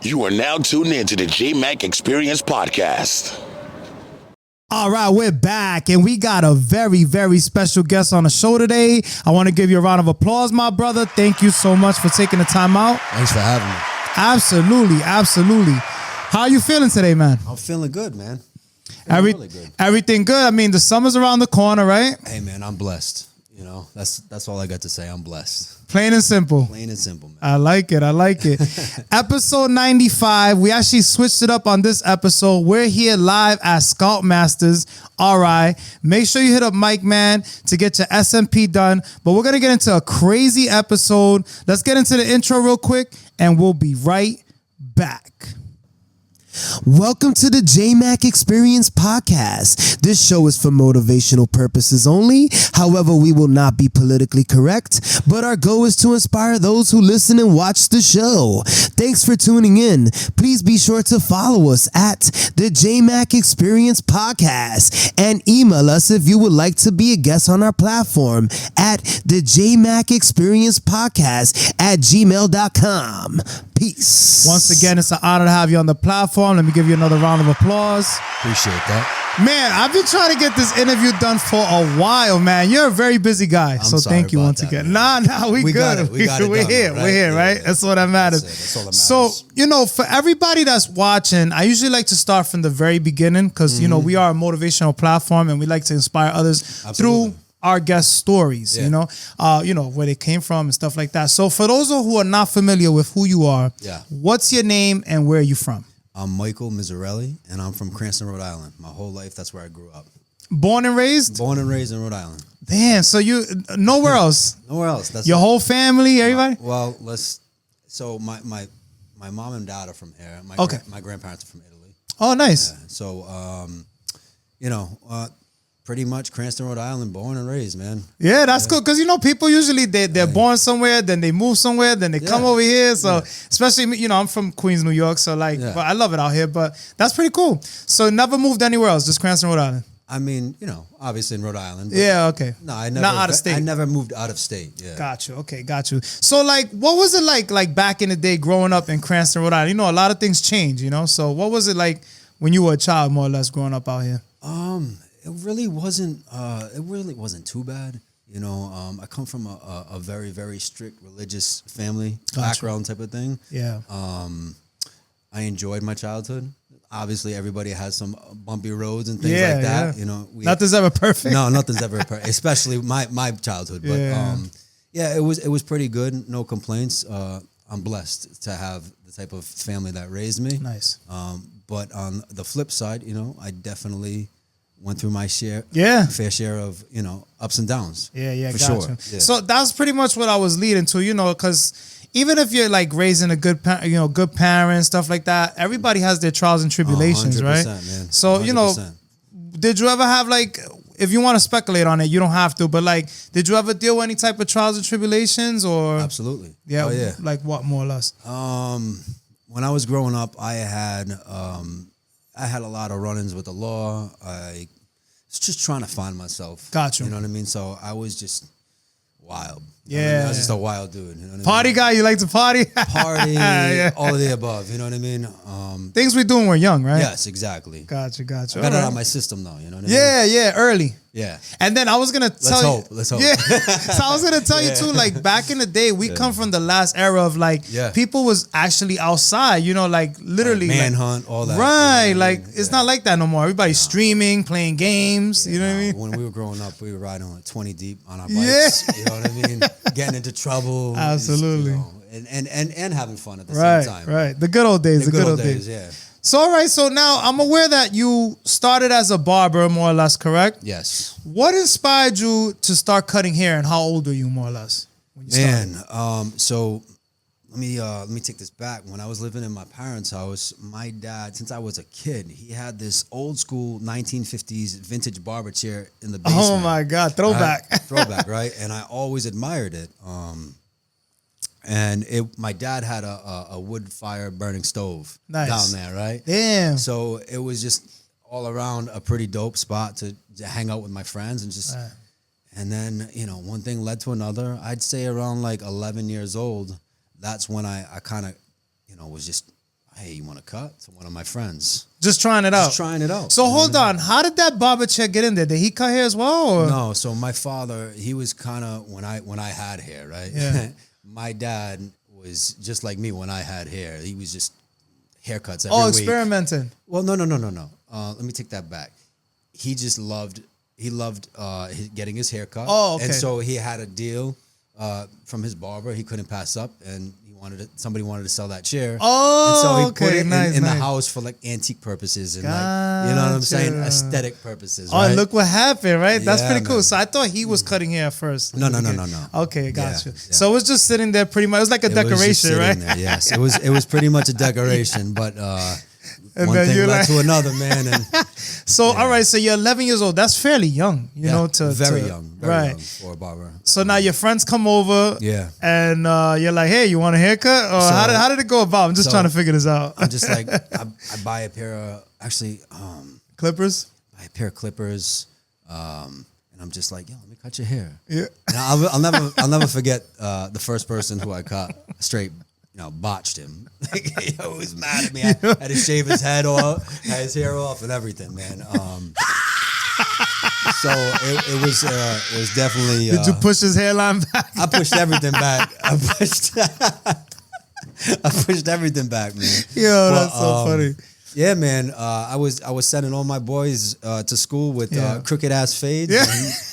You are now tuned in to the Jmack Experience Podcast. All right, we're back, and we got a very, very special guest on the show today. I want to give you a round of applause, my brother. Thank you so much for taking the time out. Thanks for having me. Absolutely, absolutely. How are you feeling today, man? I'm feeling good, man. Really good. Everything good? I mean, the summer's around the corner, right? Hey, man, I'm blessed. You know, that's all I got to say. I'm blessed. Plain and simple. Plain and simple, man. I like it. Episode 95. We actually switched it up on this episode. We're here live at Scalpmasters RI. Make sure you hit up Mike, man, to get your SMP done. But we're going to get into a crazy episode. Let's get into the intro real quick, and we'll be right back. Welcome to the Jmack Experience Podcast. This show is for motivational purposes only. However, we will not be politically correct, but our goal is to inspire those who listen and watch the show. Thanks for tuning in. Please be sure to follow us at the Jmack Experience Podcast and email us if you would like to be a guest on our platform at the Jmack Experience Podcast at gmail.com. Peace. Once again, it's an honor to have you on the platform. Let me give you another round of applause. Appreciate that. Man, I've been trying to get this interview done for a while, man. You're a very busy guy, so thank you once again. Man. Nah, we good. We got it we're done, here, right? we're here, right? Yeah. That's all that matters. That's all that matters. So, you know, for everybody that's watching, I usually like to start from the very beginning because, you know, we are a motivational platform and we like to inspire others through our guest stories, you know, where they came from and stuff like that. So for those who are not familiar with who you are, what's your name and where are you from? I'm Michael Mizzarelli, and I'm from Cranston, Rhode Island. My whole life, that's where I grew up. Born and raised? Born and raised in Rhode Island. Damn, so you, nowhere else? Nowhere else. That's your whole family, everybody? Well, so my mom and dad are from here. My grandparents are from Italy. Oh, nice. Yeah, so, pretty much Cranston, Rhode Island, born and raised, man. Yeah, that's cool. Because, you know, people usually, they're born somewhere, then they move somewhere, then they come over here. So, especially, you know, I'm from Queens, New York. So, but I love it out here. But that's pretty cool. So, never moved anywhere else, just Cranston, Rhode Island. I mean, you know, obviously in Rhode Island. Yeah, okay. No, I never. Not out of state. I never moved out of state. Yeah. Got you. Okay, got you. So, what was it like back in the day growing up in Cranston, Rhode Island? You know, a lot of things change, you know? So, what was it like when you were a child, more or less, growing up out here? It really wasn't. It really wasn't too bad. You know, I come from a very, very strict religious family background type of thing. Yeah. I enjoyed my childhood. Obviously, everybody has some bumpy roads and things like that. Yeah. You know, nothing's ever perfect. No, nothing's ever perfect. Especially my childhood. But it was pretty good. No complaints. I'm blessed to have the type of family that raised me. Nice. But on the flip side, you know, I definitely went through my fair share of, you know, ups and downs. Yeah, for gotcha. sure. Yeah. So that's pretty much what I was leading to, you know, because even if you're like raising a good parent, stuff like that, everybody has their trials and tribulations, right? Man. So, 100%. You know, did you ever have if you want to speculate on it, you don't have to, but did you ever deal with any type of trials and tribulations or? Absolutely. Yeah. Oh, yeah. Like what, more or less? When I was growing up, I had a lot of run-ins with the law. I was just trying to find myself. Got you. You know what I mean? So I was just wild. Yeah. I was just a wild dude. You know what Party guy, you like to party? Party, all of the above. You know what I mean? Things we do when we're young, right? Yes, exactly. Gotcha. I got it out of my system though. You know what I mean? Yeah, early. Yeah. And then I was going to tell you. Let's hope. Yeah. So I was going to tell you too, back in the day, we come from the last era of people was actually outside, you know, literally. Manhunt, all that. Right. You know what I mean? It's not like that no more. Everybody's streaming, playing games. You know what I mean? When we were growing up, we were riding 20 deep on our bikes. Yeah. You know what I mean? Getting into trouble. Absolutely. And having fun at the same time. Right. The good old days. The good old days. Yeah. So, all right. So now I'm aware that you started as a barber, more or less, correct? Yes. What inspired you to start cutting hair, and how old were you, more or less, when you started? So let me take this back. When I was living in my parents' house, my dad, since I was a kid, he had this old school 1950s vintage barber chair in the basement. Oh my God, throwback. Right? Throwback, right? And I always admired it. And my dad had a wood fire burning stove down there, right? Damn. So it was just all around a pretty dope spot to hang out with my friends and just. Right. And then, you know, one thing led to another. I'd say around 11 years old, that's when I kind of, you know, was just hey, you want to cut? To one of my friends. Just trying it out. Just trying it out. So hold on. How did that barber chair get in there? Did he cut hair as well? Or? No. So my father, he was kind of when I had hair, right? Yeah. My dad was just like me when I had hair. He was just haircuts every week. Experimenting. Well, no. Let me take that back. He just loved. He loved getting his hair cut. Oh, okay. And so he had a deal from his barber. He couldn't pass up, and somebody wanted to sell that chair. Oh, and so he put okay, it in the nice. house for like antique purposes and like, you know what I'm saying, Gotcha. aesthetic purposes. Oh, Right? look what happened, right? That's Yeah, pretty cool. man. So I thought he was cutting hair first. No. Okay, gotcha. Yeah, yeah. So it was just sitting there pretty much. It was like a It was just decoration, sitting right? there, yes, it was pretty much a decoration, but And one then thing you're led like- to another, man. And So, all right, so you're 11 years old. That's fairly young, you know, very to young right. for a barber. So now your friends come over, Yeah. and you're like, "Hey, you want a haircut?" Or So- how did it go about? I'm just so- trying to figure this out. I'm just like I buy a pair of Clippers. buy a pair of clippers, and I'm just like, yo, let me cut your hair. Yeah. And I'll never forget the first person who I cut straight. Botched him. He was mad at me. I had to shave his head off, had his hair off, and everything, man. So it was definitely. Did you push his hairline back? I pushed everything back. I pushed everything back, man. Yo, that's so funny. Yeah, man. I was sending all my boys to school with crooked ass fades.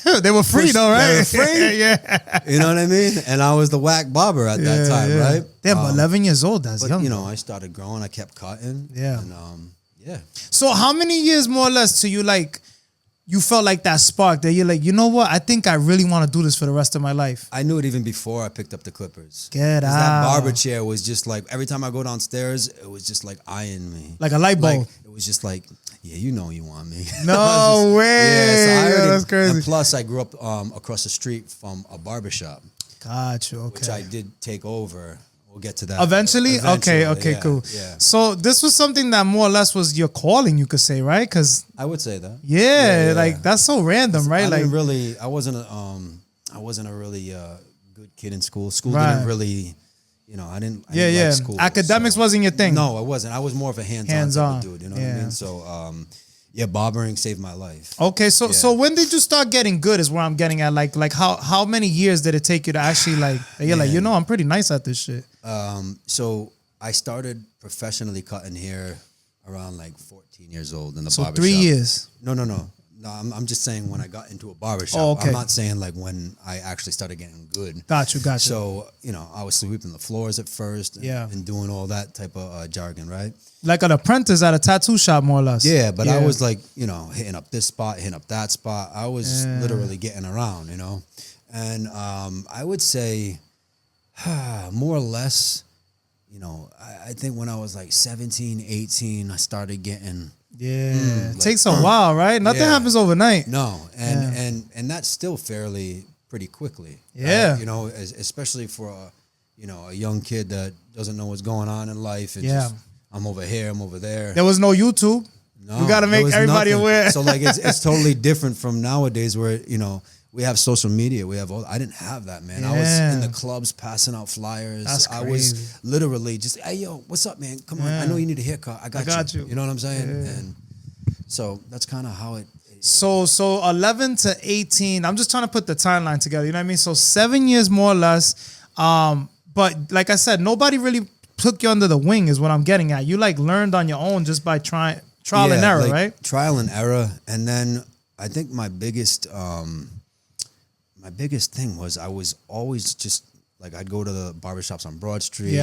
Yeah, they were free though, right? They were free. Yeah. You know what I mean? And I was the whack barber at that time, right? Damn, but 11 years old, that's But young. I started growing. I kept cutting. Yeah. And yeah. So how many years more or less till you felt like that spark that you're like, you know what? I think I really want to do this for the rest of my life. I knew it even before I picked up the clippers. Get 'Cause out. That barber chair was just like, every time I go downstairs, it was just like eyeing me. Like a light bulb. Like, it was just like, yeah, you want me. No way. I Yo, already, that's crazy. And plus, I grew up across the street from a barbershop, Got you. which Okay. I did take over. We'll get to that. Eventually? Okay, yeah, cool. Yeah. So this was something that more or less was your calling, you could say, right? Because I would say that. yeah, like that's so random, right? I wasn't a really good kid in school. School didn't really, I didn't like school. Academics so- wasn't your thing. No, it wasn't. I was more of a hands-on Hands-on. type of dude. You know what I mean? So, barbering saved my life. Okay, so when did you start getting good? Is where I'm getting at. Like how many years did it take you to actually you're like, I'm pretty nice at this shit. So I started professionally cutting hair around like 14 years old in the So barbershop. 3 years. No. I'm just saying when I got into a barbershop. Oh, okay. I'm not saying like when I actually started getting good. Got you. So, I was sweeping the floors at first and doing all that type of jargon, right? Like an apprentice at a tattoo shop, more or less. Yeah, but I was like, hitting up this spot, hitting up that spot. I was literally getting around, And I would say more or less, I think when I was like 17, 18, I started getting... it takes a while, right? Nothing happens overnight. No, and that's still fairly pretty quickly. Yeah. Right? Especially for a young kid that doesn't know what's going on in life. And Yeah. just, I'm over here, I'm over there. There was no YouTube. No, we got to there make was everybody nothing. aware. So like it's totally different from nowadays where we have social media. We have all. I didn't have that, man. I was in the clubs passing out flyers. That's I crazy. was literally just, hey yo, what's up, man? Come on, I know you need a haircut. I got you. You know what I'm saying? And so that's kind of how it. So 11 to 18. I'm just trying to put the timeline together. You know what I mean? So 7 years more or less. But like I said, nobody really took you under the wing is what I'm getting at. You learned on your own just by trial and error, right? Trial and error. And then I think my biggest thing was I was always just I'd go to the barbershops on Broad Street,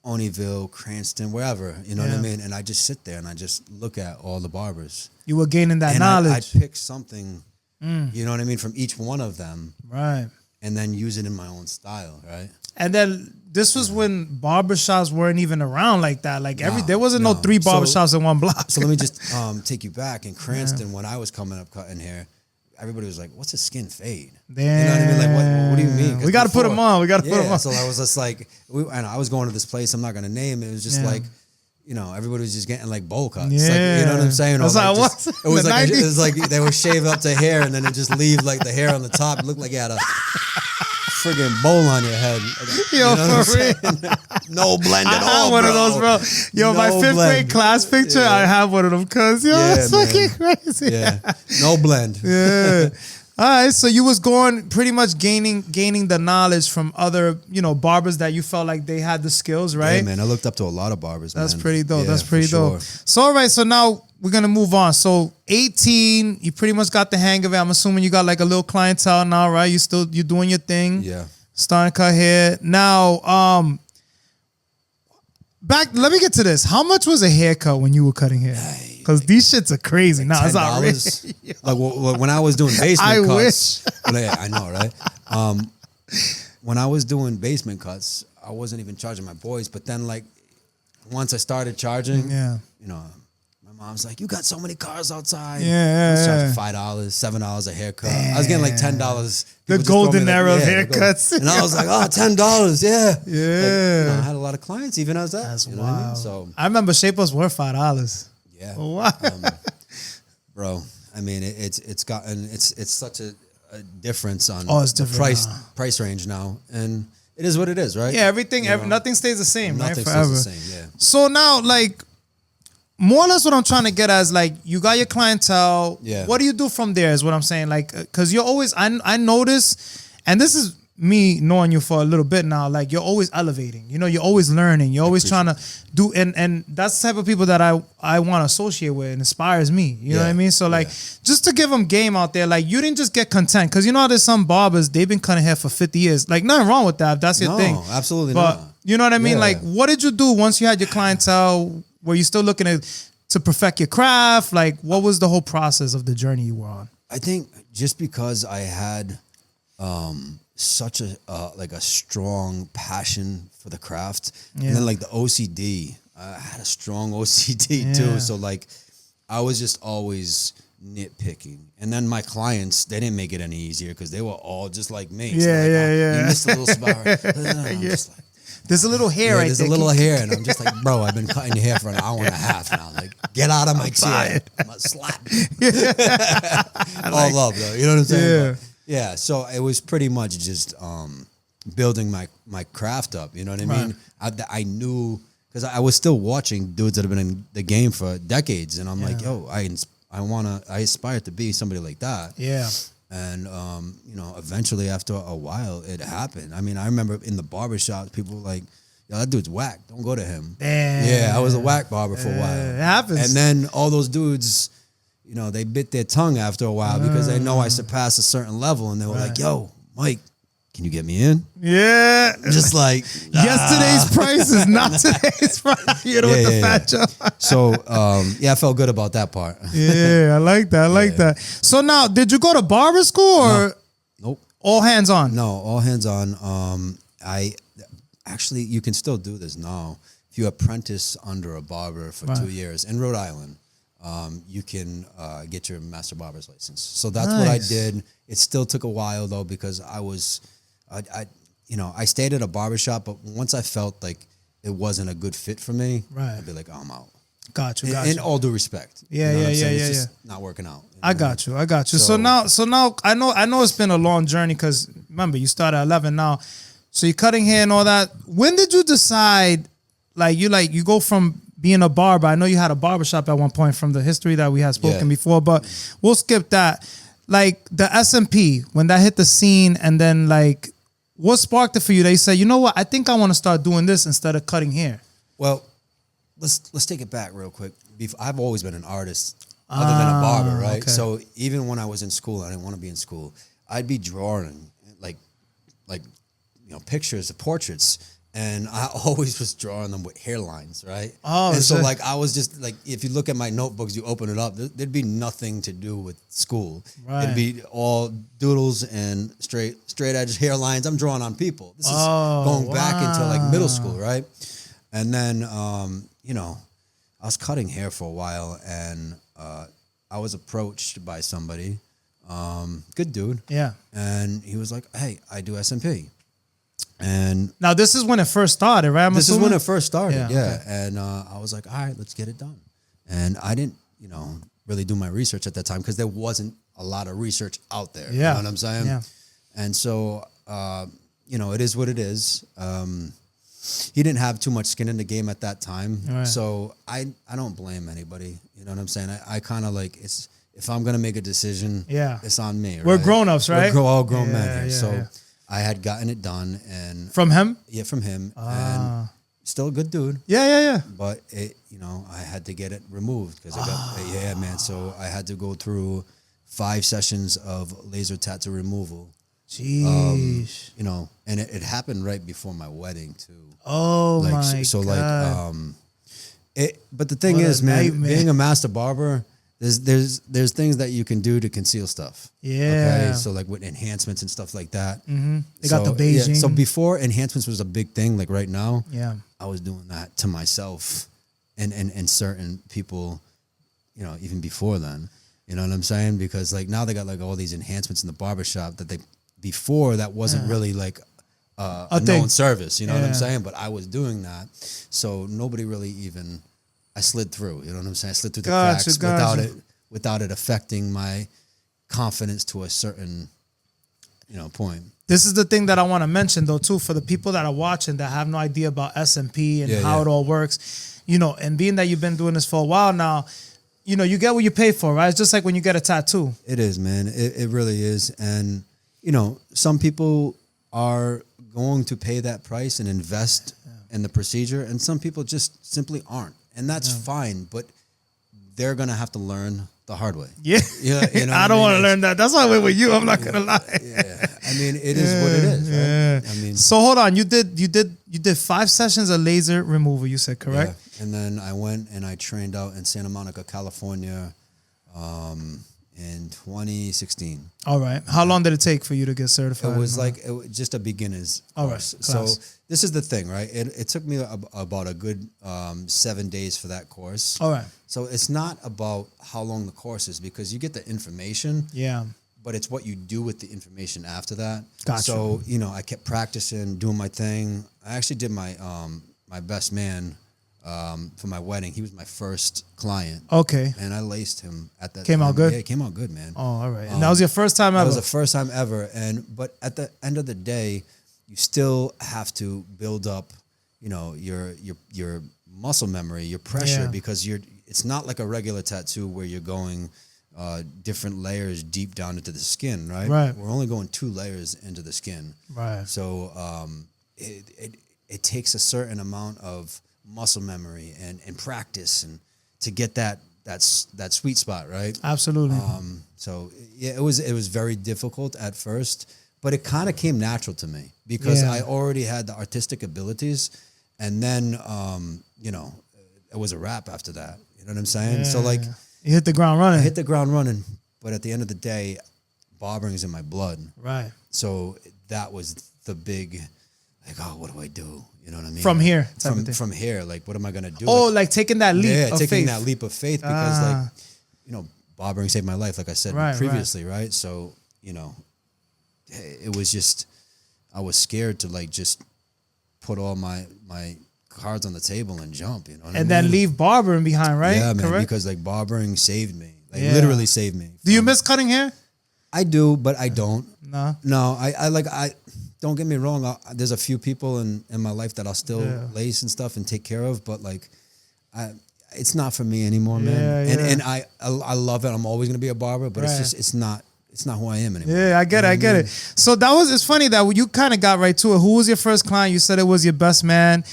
Oneyville, Cranston, wherever, you know what I mean? And I just sit there and I just look at all the barbers. You were gaining that and knowledge. I'd pick something, you know what I mean, from each one of them. Right. And then use it in my own style, right? And then this was when barbershops weren't even around like that. There wasn't no 3 barbershops in one block. So let me just take you back. In Cranston, when I was coming up cutting hair, everybody was like, what's a skin fade? Damn. You know what I mean? What do you mean? We got to put them on. We got to put them on. So I was just like, and I was going to this place, I'm not going to name it. It was just like, everybody was just getting bowl cuts. Yeah. You know what I'm saying? That's how it was. It was In the like 90s. they were shaved up to hair and then it just leave the hair on the top. It looked like you had a friggin' bowl on your head. Yo, for real. No blend at I all, have one bro. of those, bro. Yo, No my fifth grade blend. class picture, I have one of them, cuz, yo, Yeah, it's man. fucking crazy. Yeah, no blend. Yeah. All right, so you was going pretty much gaining the knowledge from other, barbers that you felt like they had the skills, right? Yeah, man, I looked up to a lot of barbers. That's man. pretty dope. Yeah, That's pretty for dope. sure. So, all right, so now we're going to move on. So 18, you pretty much got the hang of it. I'm assuming you got like a little clientele now, right? You doing your thing. Yeah. Starting to cut hair. Now, let me get to this. How much was a haircut when you were cutting hair? Because these shits are crazy. Now it's outrageous. Like when I was doing basement I cuts. I know, right? When I was doing basement cuts, I wasn't even charging my boys. But then, like, once I started charging, Yeah. my mom's like, "You got so many cars outside." Yeah, I was yeah, charging yeah. $5, $7 a haircut. I was getting like $10. The People just throw me golden like, era of yeah, the haircuts. And I was like, "Oh, $10, yeah." Yeah. Like, I had a lot of clients even as that. That's you know what I mean? wild. So I remember Shape-Ups were $5. yeah. Wow. Bro, I mean, it's gotten it's such a difference on Oh, it's the different now. price range now, and it is what it is, right? Yeah, know? nothing stays the same, Nothing right? Forever. stays the same. Yeah. So now, like, more or less what I'm trying to get at is, like, you got your clientele. Yeah. What do you do from there is what I'm saying. Like, because you're always, I notice, and this is me knowing you for a little bit now, like, you're always elevating. You're always learning. You're always trying to do, and that's the type of people that I want to associate with. It inspires me. You know what I mean? So, like, just to give them game out there, like, you didn't just get content. Because, there's some barbers, they've been cutting hair for 50 years. Like, nothing wrong with that if that's your No, thing. absolutely but, not. you know what I mean? Yeah. Like, what did you do once you had your clientele? Were you still looking to perfect your craft? Like, what was the whole process of the journey you were on? I think just because I had such a strong passion for the craft, Yeah. and then like the OCD, I had a strong OCD Yeah. too. So like, I was just always nitpicking, and then my clients, they didn't make it any easier because they were all just like me. So Yeah, like, yeah, oh, yeah. You missed a little spot. I'm just like, There's a little hair right there's there. a little hair, and I'm just like, bro, I've been cutting your hair for an hour and a half now. Like, get out of my chair. I'm gonna slap you. All love though, you know what I'm saying? Yeah. But, yeah, so it was pretty much just building my craft up. You know what I mean? I knew, because I was still watching dudes that have been in the game for decades, and I'm like, yo, I aspire to be somebody like that. Yeah. And eventually after a while, it happened. I mean, I remember in the barbershop, people were like, yo, that dude's whack. Don't go to him. Damn. Yeah, I was a whack barber for a while. It happens. And then all those dudes, they bit their tongue after a while because they know I surpassed a certain level, and they were like, yo, Mike, can you get me in? Yeah. Just like Yesterday's price is not today's price. With the fat joke. So I felt good about that part. Yeah, I like that. I like that. So now, did you go to barber school or Nope. all hands on? No, all hands on. Actually, you can still do this now. If you apprentice under a barber for 2 years in Rhode Island, you can get your master barber's license. So that's what I did. It still took a while though, because I stayed at a barbershop, but once I felt like it wasn't a good fit for me, I'd be like, oh, I'm out. Got you. In all due respect. Yeah, You know what I'm yeah, saying? yeah, It's just not working out. I got you. So now I know it's been a long journey, because remember, you started at 11 now. So you're cutting hair and all that. When did you decide, you go from being a barber? I know you had a barbershop at one point from the history that we had spoken before, but we'll skip that. Like the SMP, when that hit the scene, and then like, what sparked it for you? They said, you know what? I think I want to start doing this instead of cutting hair. Well, let's take it back real quick. I've always been an artist other than a barber, right? okay. So even when I was in school, I didn't want to be in school. I'd be drawing like pictures of portraits, and I always was drawing them with hairlines, right? Oh, and so shit. like I was just like, if you look at my notebooks, you open it up, there'd be nothing to do with school. Right. It'd be all doodles and straight edge hairlines. I'm drawing on people. This is going back into like middle school, right? And then I was cutting hair for a while, and I was approached by somebody, good dude. Yeah. And he was like, hey, I do SMP. And Now this is when it first started, right? this is when it first started, Yeah, yeah. okay. And I was like, all right, let's get it done. And I didn't, really do my research at that time, because there wasn't a lot of research out there. Yeah. You know what I'm saying? Yeah. And so, it is what it is. He didn't have too much skin in the game at that time. Right. So I don't blame anybody. You know what I'm saying? I kind of like, if I'm going to make a decision, it's on me. We're right? grown-ups, right? We're all grown men here. Yeah, so yeah. I had gotten it done. And From him? Yeah, from him. And still a good dude. Yeah. But I had to get it removed because I got, man. So I had to go through 5 sessions of laser tattoo removal. Jeez. And it happened right before my wedding too. Oh like, my so God. But the thing What is, a man, nightmare. being a master barber, there's things that you can do to conceal stuff. Yeah. Okay. So like with enhancements and stuff like that. Mm-hmm. They got the Beijing. So before enhancements was a big thing, like right now, I was doing that to myself and certain people, even before then. You know what I'm saying? Because like now they got like all these enhancements in the barbershop that before that wasn't really like a known service. You know what I'm saying? But I was doing that. So nobody really even, I slid through. You know what I'm saying? I slid through the cracks without it affecting my confidence to a certain, point. This is the thing that I want to mention though too, for the people that are watching that have no idea about SMP and how it all works, and being that you've been doing this for a while now, you get what you pay for, right? It's just like when you get a tattoo. It is, man. It really is. And, some people are going to pay that price and invest in the procedure, and some people just simply aren't. And that's fine, but they're going to have to learn the hard way. Yeah. I don't want to learn that. That's why I went with you. I'm not going to lie. Yeah. I mean, it is what it is, right? Yeah. I mean, so hold on. You did 5 sessions of laser removal, you said, correct? Yeah. And then I went and I trained out in Santa Monica, California, in 2016. All right. How long did it take for you to get certified? It was just a beginner's course. So this is the thing, right? It took me about a good 7 days for that course. All right. So it's not about how long the course is, because you get the information. Yeah. But it's what you do with the information after that. Gotcha. So, I kept practicing, doing my thing. I actually did my my best man for my wedding. He was my first client. Okay. And I laced him at that Came time. out good? Yeah, it came out good, man. Oh, all right. And that was your first time ever? That was the first time ever. But at the end of the day, you still have to build up, your muscle memory, your pressure, because it's not like a regular tattoo where you're going different layers deep down into the skin, right? Right. We're only going 2 layers into the skin. Right. So it takes a certain amount of muscle memory and practice and to get that sweet spot, right? Absolutely. So yeah, it was very difficult at first, but it kind of came natural to me because I already had the artistic abilities, and then it was a wrap after that. You know what I'm saying? So like, you hit the ground running. I hit the ground running, but at the end of the day, barbering is in my blood. Right. So that was the big, like, oh, what do I do? You know what I mean? From here. From here, like, what am I gonna do? Oh, like taking that leap of taking faith. that leap of faith because, barbering saved my life, like I said previously, right? So, it was just, I was scared to like just put all my cards on the table and jump, you know what I mean? Then leave barbering behind, right? Yeah, man, correct? because like barbering saved me, like literally saved me. Do you miss cutting hair? I do, but I don't. No, I don't get me wrong. There's a few people in my life that I'll still lace and stuff and take care of, but like, it's not for me anymore, man. And I love it. I'm always gonna be a barber, but it's not who I am anymore. Yeah, I get it. So it's funny that you kind of got right to it. Who was your first client? You said it was your best man.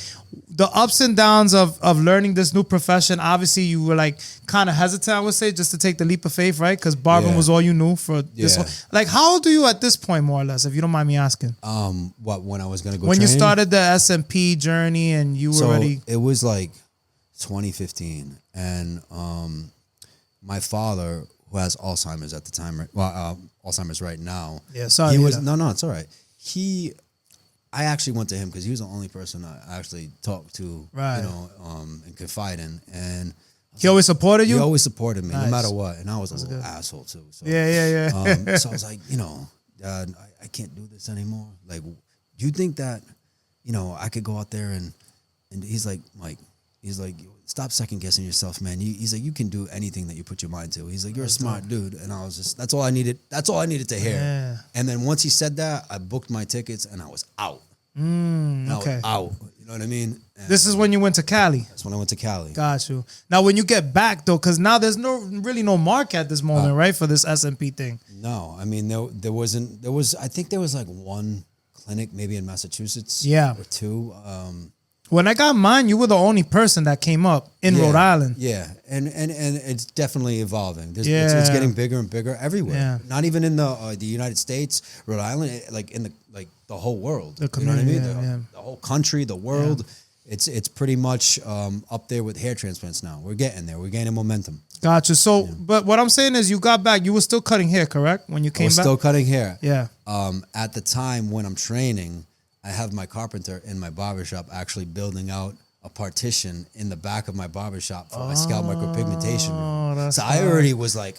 The ups and downs of learning this new profession, obviously you were like kind of hesitant, I would say, just to take the leap of faith, right? Because barbering was all you knew for this whole, like, how old are you at this point, more or less, if you don't mind me asking? When I was going to go when train? you started the SMP journey and you were already... It was like 2015. And my father, who has Alzheimer's at the time, Alzheimer's right now. Yeah, sorry. No, it's all right. I actually went to him because he was the only person I actually talked to, and confide in. And he always supported you? He always supported me, no matter what. And I was a little asshole too. So, yeah. So I was like, Dad, I can't do this anymore. Like, do you think that, I could go out there and he's like, Mike, he's like, stop second guessing yourself, man. He's like, you can do anything that you put your mind to. He's like, you're a smart dude. And I was just, that's all I needed to hear. Yeah. And then once he said that, I booked my tickets and I was out. I was out. You know what I mean? And This is when you went to Cali. that's when I went to Cali. Got you. Now, when you get back though, because now there's really no market at this moment, right, for this SMP thing. No, I mean, I think there was like one clinic maybe in Massachusetts. Yeah. Or two. When I got mine, you were the only person that came up in Rhode Island. Yeah, and it's definitely evolving. Yeah. It's getting bigger and bigger everywhere. Yeah. Not even in the United States, Rhode Island, like in the whole world. The you know what I mean? community, The whole country, the world. It's pretty much up there with hair transplants now. We're getting there. We're gaining momentum. Gotcha. So, but what I'm saying is, you got back. You were still cutting hair, correct? When you I came was back. still cutting hair. Yeah. At the time when I'm training, I have my carpenter in my barbershop actually building out a partition in the back of my barbershop for my scalp micropigmentation room. that's So I already was like,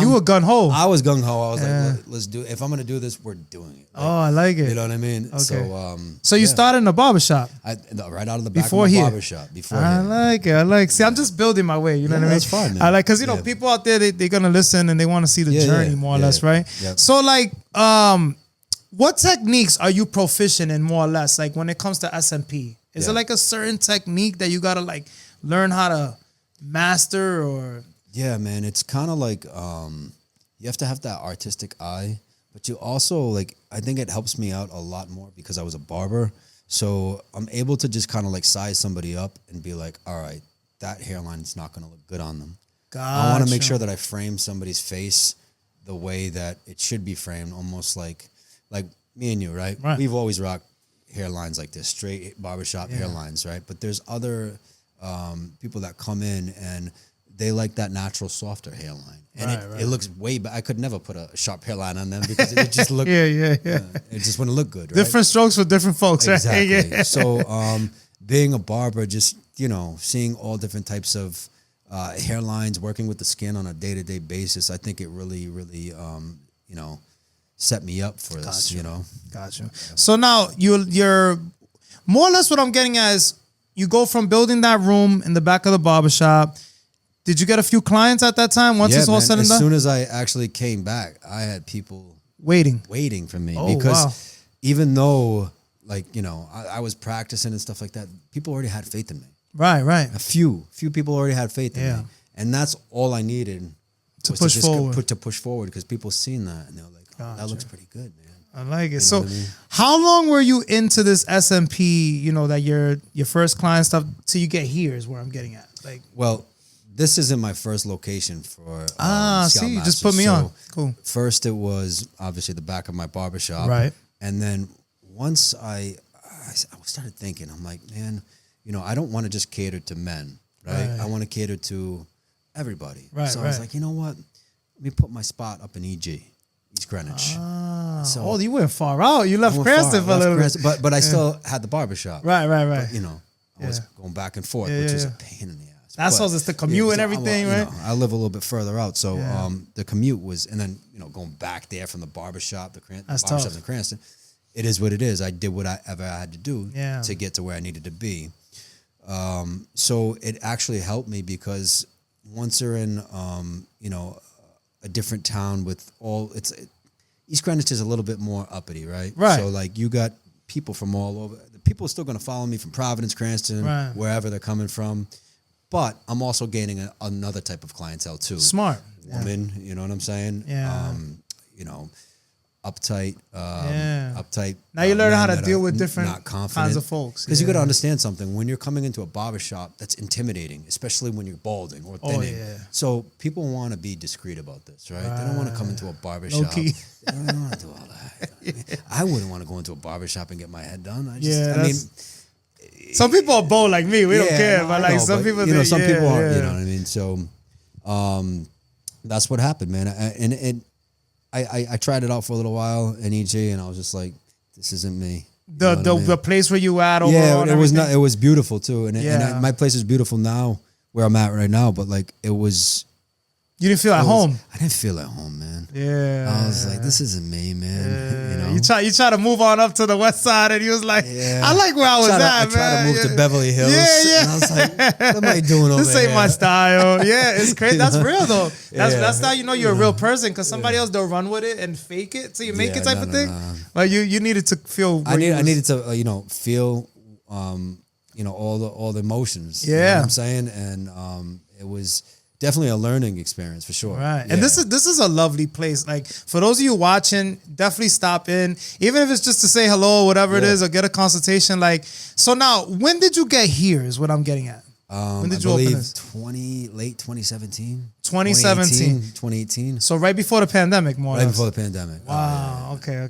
You were gun ho. I was gung ho. I was like, let's do it. If I'm gonna do this, we're doing it. Like, I like it. you know what I mean? Okay. So you started in the barbershop. right out of the back Before of my here. barbershop. Before I here. like it. See, I'm just building my way. You know what I mean? that's fine, man. I like, because, Yeah. people out there, they're going to listen and they want to see the journey more or less, right? Yeah. So, like, what techniques are you proficient in more or less? Like, when it comes to SMP, is it like a certain technique that you got to, like, learn how to master or? Yeah, man. It's kind of like you have to have that artistic eye, but you also, like, I think it helps me out a lot more because I was a barber. So I'm able to just kind of like size somebody up and be like, all right, that hairline is not going to look good on them. I want to make sure that I frame somebody's face the way that it should be framed, almost like me and you, right? We've always rocked hairlines like this, straight barbershop hairlines, right? But there's other people that come in and they like that natural, softer hairline. And it looks way better. I could never put a sharp hairline on them because it just looked, it just wouldn't look good, right? Different strokes for different folks, Exactly. right? Yeah. So being a barber, just, seeing all different types of hairlines, working with the skin on a day-to-day basis, I think it really, really, set me up for this, Gotcha. So now you're more or less what I'm getting at is you go from building that room in the back of the barbershop. Did you get a few clients at that time once it's all said and done? As soon as I actually came back, I had people waiting for me Oh, because wow. even though, I was practicing and stuff like that, people already had faith in me. Right. A few people already had faith in me, and that's all I needed To was push to just forward. to push forward because people seen that and they were like, oh, that looks pretty good, man. I like it. You know So what I mean? how long were you into this SMP, that your first client stuff till you get here is where I'm getting at. Like, Well, this isn't my first location for see, you just put me on. Cool. First, it was obviously the back of my barbershop. Right. And then once I started thinking, I'm like, man, I don't want to just cater to men, right? I want to cater to everybody. Right, So I was like, you know what? Let me put my spot up in EG, East Greenwich. So you went far out. You left I went Cranston far, for a little Cranston, bit. but I still had the barbershop. Right. But, I was going back and forth, which is a pain in the ass. That's But, all just the commute and everything, right? I live a little bit further out, so the commute was, and then going back there from the barbershop, the barbershop tough. in Cranston. It is what it is. I did whatever I had to do Yeah. to get to where I needed to be. So it actually helped me because once you're in, a different town with East Greenwich is a little bit more uppity, right? Right. So like you got people from all over. The people are still going to follow me from Providence, Cranston, wherever they're coming from. But I'm also gaining another type of clientele too. Smart. Woman, you know what I'm saying? Yeah. Uptight. Uptight. Now you learn men how to that deal are with different not confident. kinds of folks. Because you got to understand something. When you're coming into a barbershop, that's intimidating, especially when you're balding or thinning. yeah. So people want to be discreet about this, right? They don't want to come into a barbershop. Low-key. They don't want to do all that. I wouldn't want to go into a barbershop and get my head done. Some people are bold like me. We don't care. no, But I like know, some but, people, some people aren't. yeah. You know what I mean? So, that's what happened, man. I tried it out for a little while in EG, and I was just like, this isn't me. You know what I mean? The place where you at overall. Yeah, and it was everything? not. It was beautiful too, and Yeah. my place is beautiful now, where I'm at right now. But like, it was You didn't feel at home. I didn't feel at home, man. Yeah. I was like, this isn't me, man. Yeah. You know, You try to move on up to the west side, and he was like, I like where I was at, man. I tried to move to Beverly Hills. Yeah. And I was like, what am I doing over This ain't my style. Yeah, it's crazy. That's real though. That's how you know you're a real person, because somebody else they'll run with it and fake it till you make it type of thing. Like you needed to feel. I needed to feel all the emotions. Yeah, you know what I'm saying, and it was definitely a learning experience for sure. Right. Yeah. And this is a lovely place. Like, for those of you watching, definitely stop in, even if it's just to say hello, whatever it is, or get a consultation. Like, so now, when did you get here is what I'm getting at. When did you open this? Late 2017. 2018. So right before the pandemic, more or less. Right before the pandemic. Wow. Okay.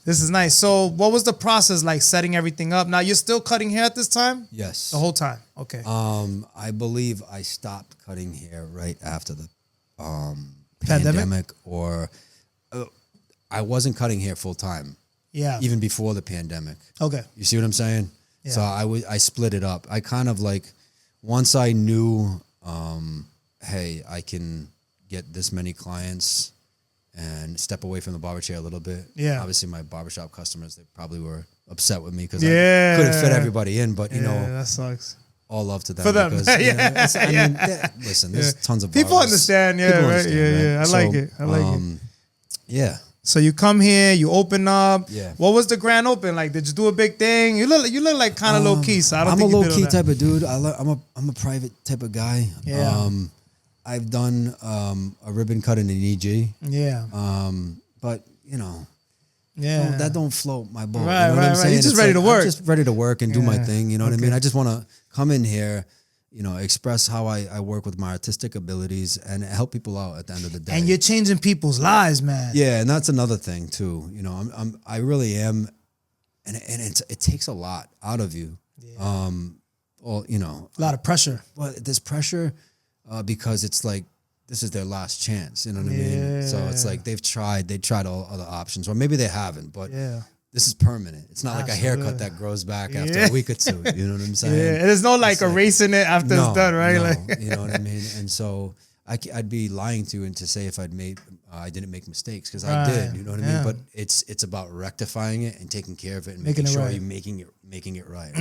This is nice. So what was the process like setting everything up? Now, you're still cutting hair at this time? Yes. The whole time. Okay. I believe I stopped cutting hair right after the pandemic, or I wasn't cutting hair full time. Yeah. Even before the pandemic. Okay. You see what I'm saying? Yeah. So I split it up. I kind of like, once I knew, hey, I can get this many clients and step away from the barber chair a little bit. Yeah. Obviously, my barbershop customers, they probably were upset with me because I couldn't fit everybody in. But, that sucks. All love to them. For them. Because, listen, there's tons of people barbers. understand. Yeah, people right. understand, I like it. I like it. Yeah. So you come here, you open up. Yeah. What was the grand open like? Did you do a big thing? You look like kind of low key. So I'm a low key type of dude. I'm a private type of guy. Yeah. I've done a ribbon cut in an EG. Yeah. But yeah, that don't float my boat. Right, you know what I'm saying? You're just ready to work. I'm just ready to work and do my thing. You know what I mean? I just want to come in here, express how I work with my artistic abilities and help people out at the end of the day. And you're changing people's lives, man. Yeah, and that's another thing too. I really am, and it takes a lot out of you. Yeah. A lot of pressure. Well, there's pressure because it's like this is their last chance. You know what I mean? So it's like they tried all other options, or maybe they haven't. But this is permanent. It's not like a haircut that grows back after a week or two. You know what I'm saying? Yeah, and there's no like erasing it after it's done, right? No, like, you know what I mean? And so I'd be lying to you and to say if I didn't make mistakes, because I did. You know what I mean? But it's about rectifying it and taking care of it and making sure you're making it right.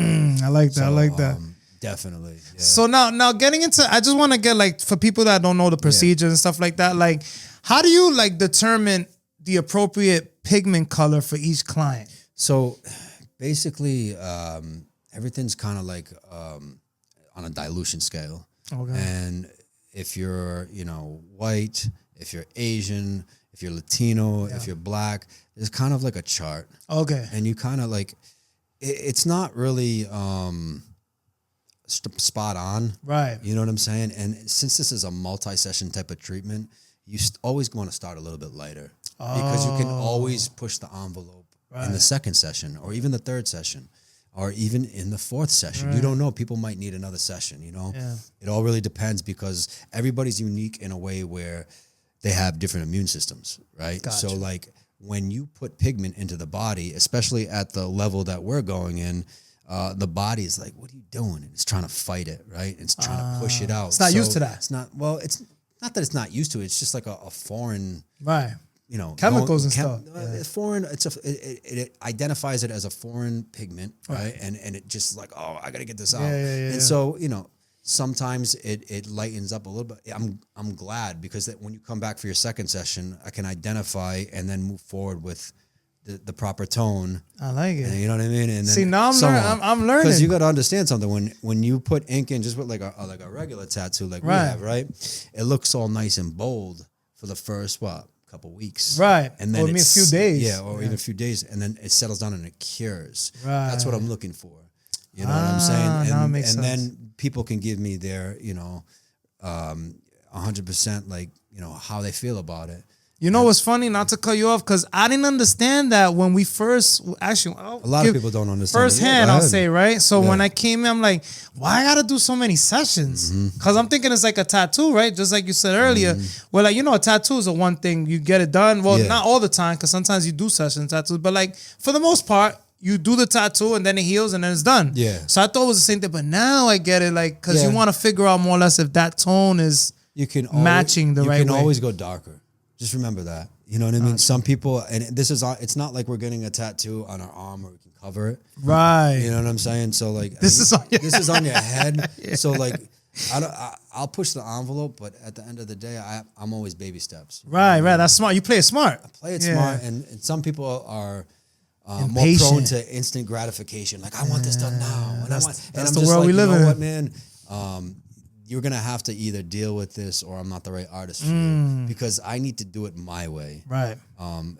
I like that. So, I like that. Definitely. Yeah. So now getting into, I just want to get like, for people that don't know the procedures and stuff like that, like how do you like determine the appropriate pigment color for each client? So basically, everything's kind of like on a dilution scale. Okay. And if you're, white, if you're Asian, if you're Latino, if you're black, there's kind of like a chart. Okay. And you kind of like, it's not really spot on. Right. You know what I'm saying? And since this is a multi-session type of treatment, you always want to start a little bit lighter because you can always push the envelope in the second session or even the third session or even in the fourth session. You don't know. People might need another session, Yeah. It all really depends because everybody's unique in a way where they have different immune systems, right? Gotcha. So like when you put pigment into the body, especially at the level that we're going in, the body is like, what are you doing? And it's trying to fight it, right? It's trying to push it out. It's not used to that. It's not, well, it's not that it's not used to it. It's just like a foreign, right. going, Chemicals and stuff. Foreign, it identifies it as a foreign pigment, right? And it just like, oh, I got to get this out. And so, sometimes it lightens up a little bit. I'm glad because that when you come back for your second session, I can identify and then move forward with the proper tone. I like it. And you know what I mean? And then see, now I'm learning. Because you got to understand something. When you put ink in, just with like a regular tattoo like we have, right? It looks all nice and bold for the first couple weeks, right? And then or a few days, even a few days, and then it settles down and it cures. Right. That's what I'm looking for. You know what I'm saying? And then people can give me their 100% like how they feel about it. You know what's funny? Not to cut you off, because I didn't understand that when we first actually. A lot of people don't understand. Firsthand, I'll say, right? So when I came in, I'm like, why I gotta do so many sessions? Because I'm thinking it's like a tattoo, right? Just like you said earlier. Well, like a tattoo is a one thing you get it done. Well, not all the time, because sometimes you do session tattoos, but like for the most part, you do the tattoo and then it heals and then it's done. Yeah. So I thought it was the same thing, but now I get it, like because you want to figure out more or less if that tone is You can matching the right way. You can always go darker. Just remember that. You know what I mean? Some people, and it's not like we're getting a tattoo on our arm where we can cover it. Right. You know what I'm saying? So like, This is on your head. So like, I'll push the envelope, but at the end of the day, I'm always baby steps. Right. That's smart. You play it smart. I play it smart, and some people are more prone to instant gratification. Like, I want this done now. And that's I'm the just world like, we live in. You know what, man? You're going to have to either deal with this or I'm not the right artist for you, because I need to do it my way. Right.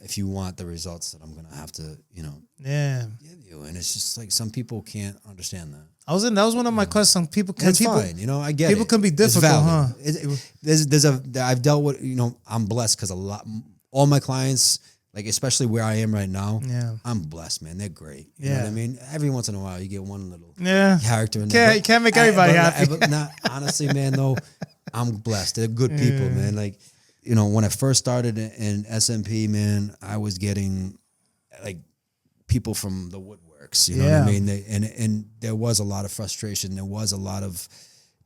If you want the results that I'm going to have to, give you. And it's just like, some people can't understand that. That was one of my questions. People can. It's fine. I get people it. can be difficult, huh? I've dealt with, I'm blessed because all my clients, like especially where I am right now, I'm blessed, man. They're great. You know what I mean? Every once in a while, you get one little character in there. Can't make everybody happy. Honestly, man, though, I'm blessed. They're good people, man. Like, when I first started in SMP, man, I was getting like people from the woodworks. You know what I mean? And there was a lot of frustration. There was a lot of,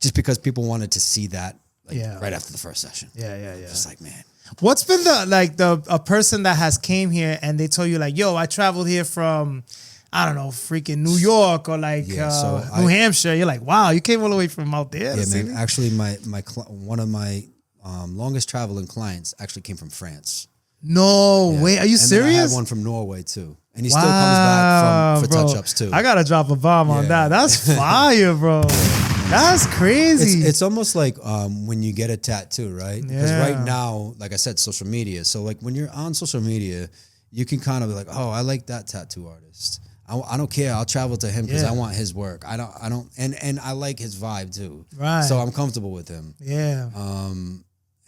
just because people wanted to see that right after the first session. Yeah. Just like, man. What's been a person that has came here and they told you like, yo, I traveled here from, I don't know, freaking New York or like New Hampshire. You're like, wow, you came all the way from out there. Yeah, man. Actually, one of my longest traveling clients actually came from France. No way. Are you serious? I had one from Norway too. And he still comes back for touch-ups too. I got to drop a bomb on that. That's fire, bro. That's crazy. It's almost like when you get a tattoo, right? Because right now, like I said, social media. So like when you're on social media, you can kind of be like, oh, I like that tattoo artist. I don't care. I'll travel to him because I want his work. I don't, and I like his vibe too. Right. So I'm comfortable with him. Yeah.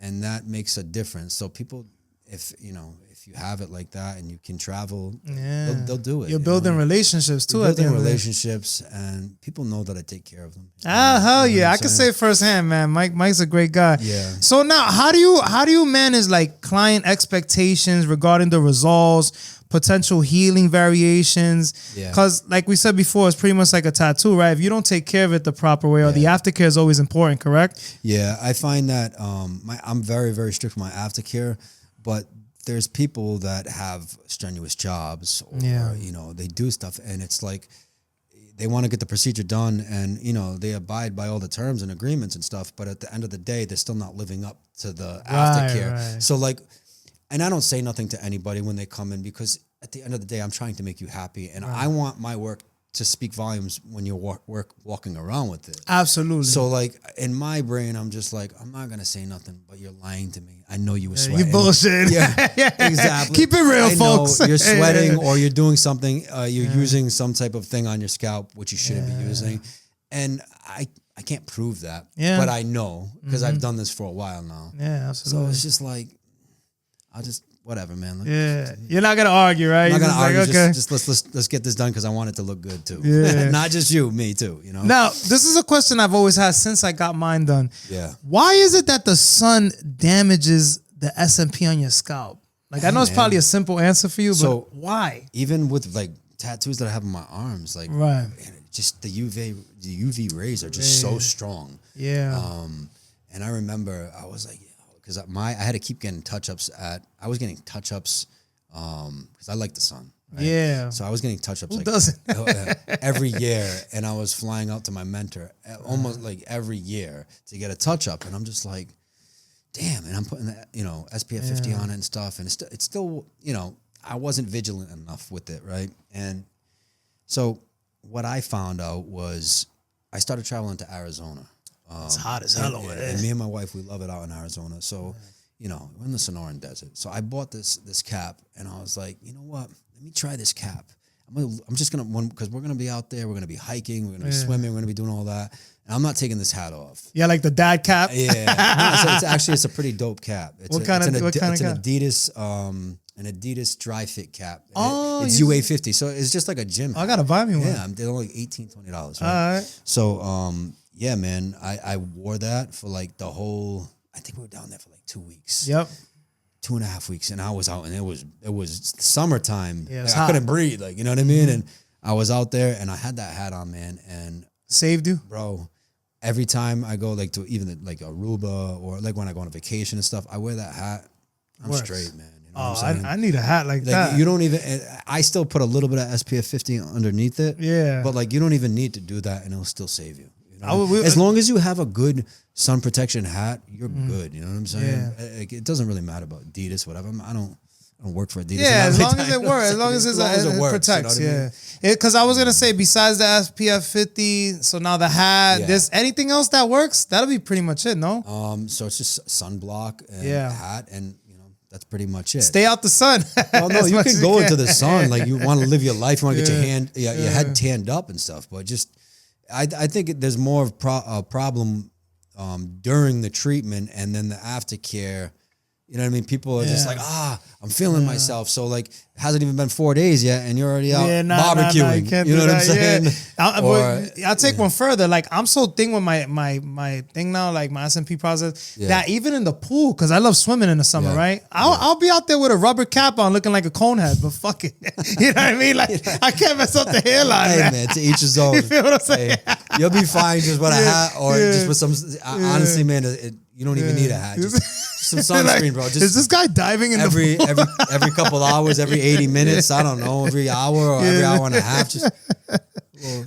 And that makes a difference. So people, if you have it like that and you can travel, they'll do it. You're building relationships too. You're building relationships, and people know that I take care of them. Hell yeah! I can say it firsthand, man. Mike's a great guy. Yeah. So now, how do you manage like client expectations regarding the results, potential healing variations? Yeah. Because like we said before, it's pretty much like a tattoo, right? If you don't take care of it the proper way, or the aftercare is always important, correct? Yeah, I find that I'm very, very strict with my aftercare, but there's people that have strenuous jobs or, they do stuff and it's like they want to get the procedure done and, they abide by all the terms and agreements and stuff. But at the end of the day, they're still not living up to the aftercare. Right. So like, and I don't say nothing to anybody when they come in because at the end of the day, I'm trying to make you happy. And I want my work to speak volumes when you're walking around with it. Absolutely. So like in my brain, I'm just like, I'm not gonna say nothing, but you're lying to me. I know you were sweating. You bullshit. Yeah, exactly. Keep it real, folks. You're sweating or you're doing something. You're using some type of thing on your scalp which you shouldn't be using, and I can't prove that. Yeah. But I know because I've done this for a while now. Yeah, absolutely. So it's just like, I'll just. Whatever, man. You're not gonna argue, right? I'm not gonna argue. Like, okay. Just let's get this done because I want it to look good too. Yeah. Not just you, me too. Now, this is a question I've always had since I got mine done. Yeah. Why is it that the sun damages the SMP on your scalp? Like I know it's probably a simple answer for you, but why? Even with like tattoos that I have on my arms, like just the UV rays are just so strong. Yeah. And I remember I was like. Because I had to keep getting touch-ups I was getting touch-ups because I like the sun. Right? Yeah. So I was getting touch-ups every year, and I was flying out to my mentor almost like every year to get a touch-up, and I'm just like, damn, and I'm putting that, SPF 50 on it and stuff, and it's still, I wasn't vigilant enough with it, right? And so what I found out was I started traveling to Arizona. It's hot as hell over there. And me and my wife, we love it out in Arizona. So, we're in the Sonoran Desert. So I bought this cap, and I was like, you know what? Let me try this cap. I'm just gonna because we're gonna be out there. We're gonna be hiking. We're gonna be swimming. We're gonna be doing all that. And I'm not taking this hat off. Yeah, like the dad cap. Yeah, it's a pretty dope cap. It's what kind of cap? An Adidas dry fit cap. It's UA50. So it's just like a gym. I gotta buy me one. Yeah, they're only $18, $20. Right? All right. So yeah, man, I wore that for like the whole. I think we were down there for like 2 weeks. Yep. 2.5 weeks, and I was out, and it was summertime. Yeah, I couldn't breathe, like, you know what I mean. And I was out there, and I had that hat on, man, and saved you, bro. every time I go like to even like Aruba or like when I go on a vacation and stuff, I wear that hat. I'm Works. straight, man. You know Oh, what I'm saying? I need a hat like Like that. you don't even. I still put a little bit of SPF 50 underneath it. Yeah. But like you don't even need to do that, and it'll still save you. You know? I would- As long as you have a good sun protection hat, you're good. You know what I'm saying? Yeah. Like, it doesn't really matter about Adidas, whatever. I don't work for Adidas. Yeah, I'm as not long like as that, it you know what works, I'm as long saying? as it it works, protects, you know what I mean? Because I was gonna say, besides the SPF 50, so now the hat, Yeah. there's anything else that works? That'll be pretty much it, no? So it's just sunblock and Yeah. hat, and that's pretty much it. Stay out the sun. Well, no, as you much can as go can. into the sun, like you want to live your life, you want to get your Yeah. head tanned up and stuff. But just, I think there's more of a problem during the treatment and then the aftercare. You know what I mean? People are just Yeah. like, I'm feeling myself. So like, hasn't even been 4 days yet, and you're already out barbecuing. you can't you know do what I'm that, saying? I'll take one further. Like I'm so thing with my thing now, like my SMP process, that even in the pool, because I love swimming in the summer, Yeah. right? I'll be out there with a rubber cap on, looking like a cone head, but fuck it, you know what I mean? Like I can't mess up the hairline. Hey man. man, to each his own. You feel what I'm saying? Hey, you'll be fine just with a hat or yeah. just with some. Honestly, man, you don't even need a hat. Just some sunscreen, Like, bro. Just is this guy diving in every the every couple hours, every 80 minutes, I don't know, every hour or every hour and a half. Just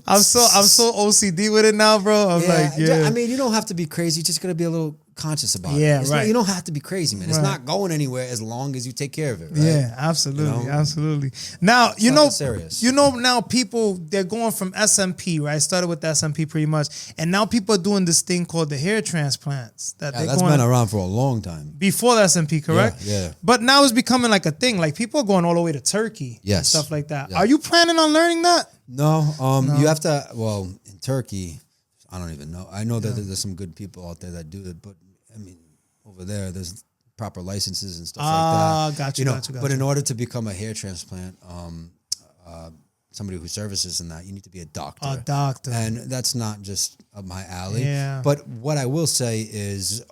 I'm so OCD with it now, bro. I'm I mean, you don't have to be crazy. You just gotta be a little conscious about it. Yeah, It's right. not, you don't have to be crazy, man. It's Right. not going anywhere as long as you take care of it. Right? Yeah, absolutely, You know? absolutely. Now you not know, that serious. now people they're going from SMP, right? Started with the SMP pretty much, and now people are doing this thing called the hair transplants. Yeah, They're that's going been around for a long time. before the SMP, correct? Yeah. But now it's becoming like a thing. Like people are going all the way to Turkey, and Yes. stuff like that. Yeah. Are you planning on learning that? No, you have to. Well, in Turkey, I don't even know. I know that there's some good people out there that do it, but I mean, over there's proper licenses and stuff like that. Got you, got you. But in order to become a hair transplant, somebody who services in that, you need to be a doctor. A doctor. And that's not just up my alley. Yeah. But what I will say is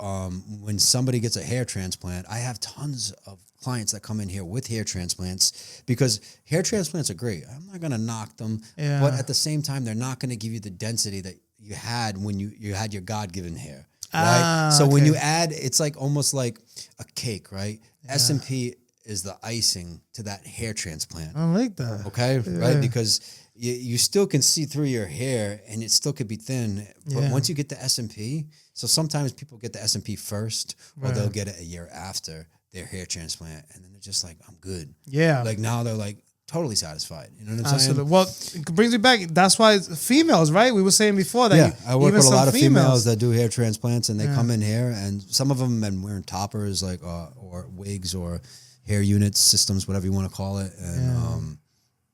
when somebody gets a hair transplant, I have tons of clients that come in here with hair transplants because hair transplants are great. I'm not going to knock them. Yeah. But at the same time, they're not going to give you the density that you had when you had your God-given hair. Right? So when okay. you add, it's like almost like a cake, right? S&P is the icing to that hair transplant. I like that. Okay, right? Because you still can see through your hair, and it still could be thin. But Yeah. once you get the S&P, so sometimes people get the S&P first, or they'll get it a year after their hair transplant, and then they're just like, "I'm good." Yeah. Like now they're like totally satisfied. You know what I'm saying? Absolutely. Well, it brings me back. That's why it's females, right? We were saying before that. Yeah, I work even with a some lot of females that do hair transplants, and they come in here, and some of them have been wearing toppers, like or wigs or hair units, systems, whatever you want to call it, and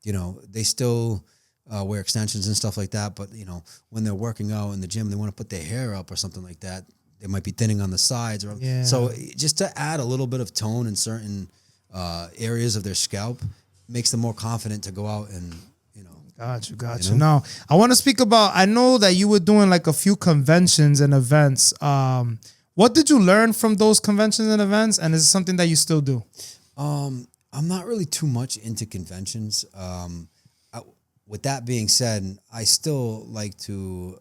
you know, they still wear extensions and stuff like that. But you know, when they're working out in the gym, they want to put their hair up or something like that. They might be thinning on the sides, or so just to add a little bit of tone in certain areas of their scalp makes them more confident to go out and, you know. Got you. Now, I want to speak about, I know that you were doing like a few conventions and events. What did you learn from those conventions and events? And is it something that you still do? I'm not really too much into conventions. With that being said, I still like to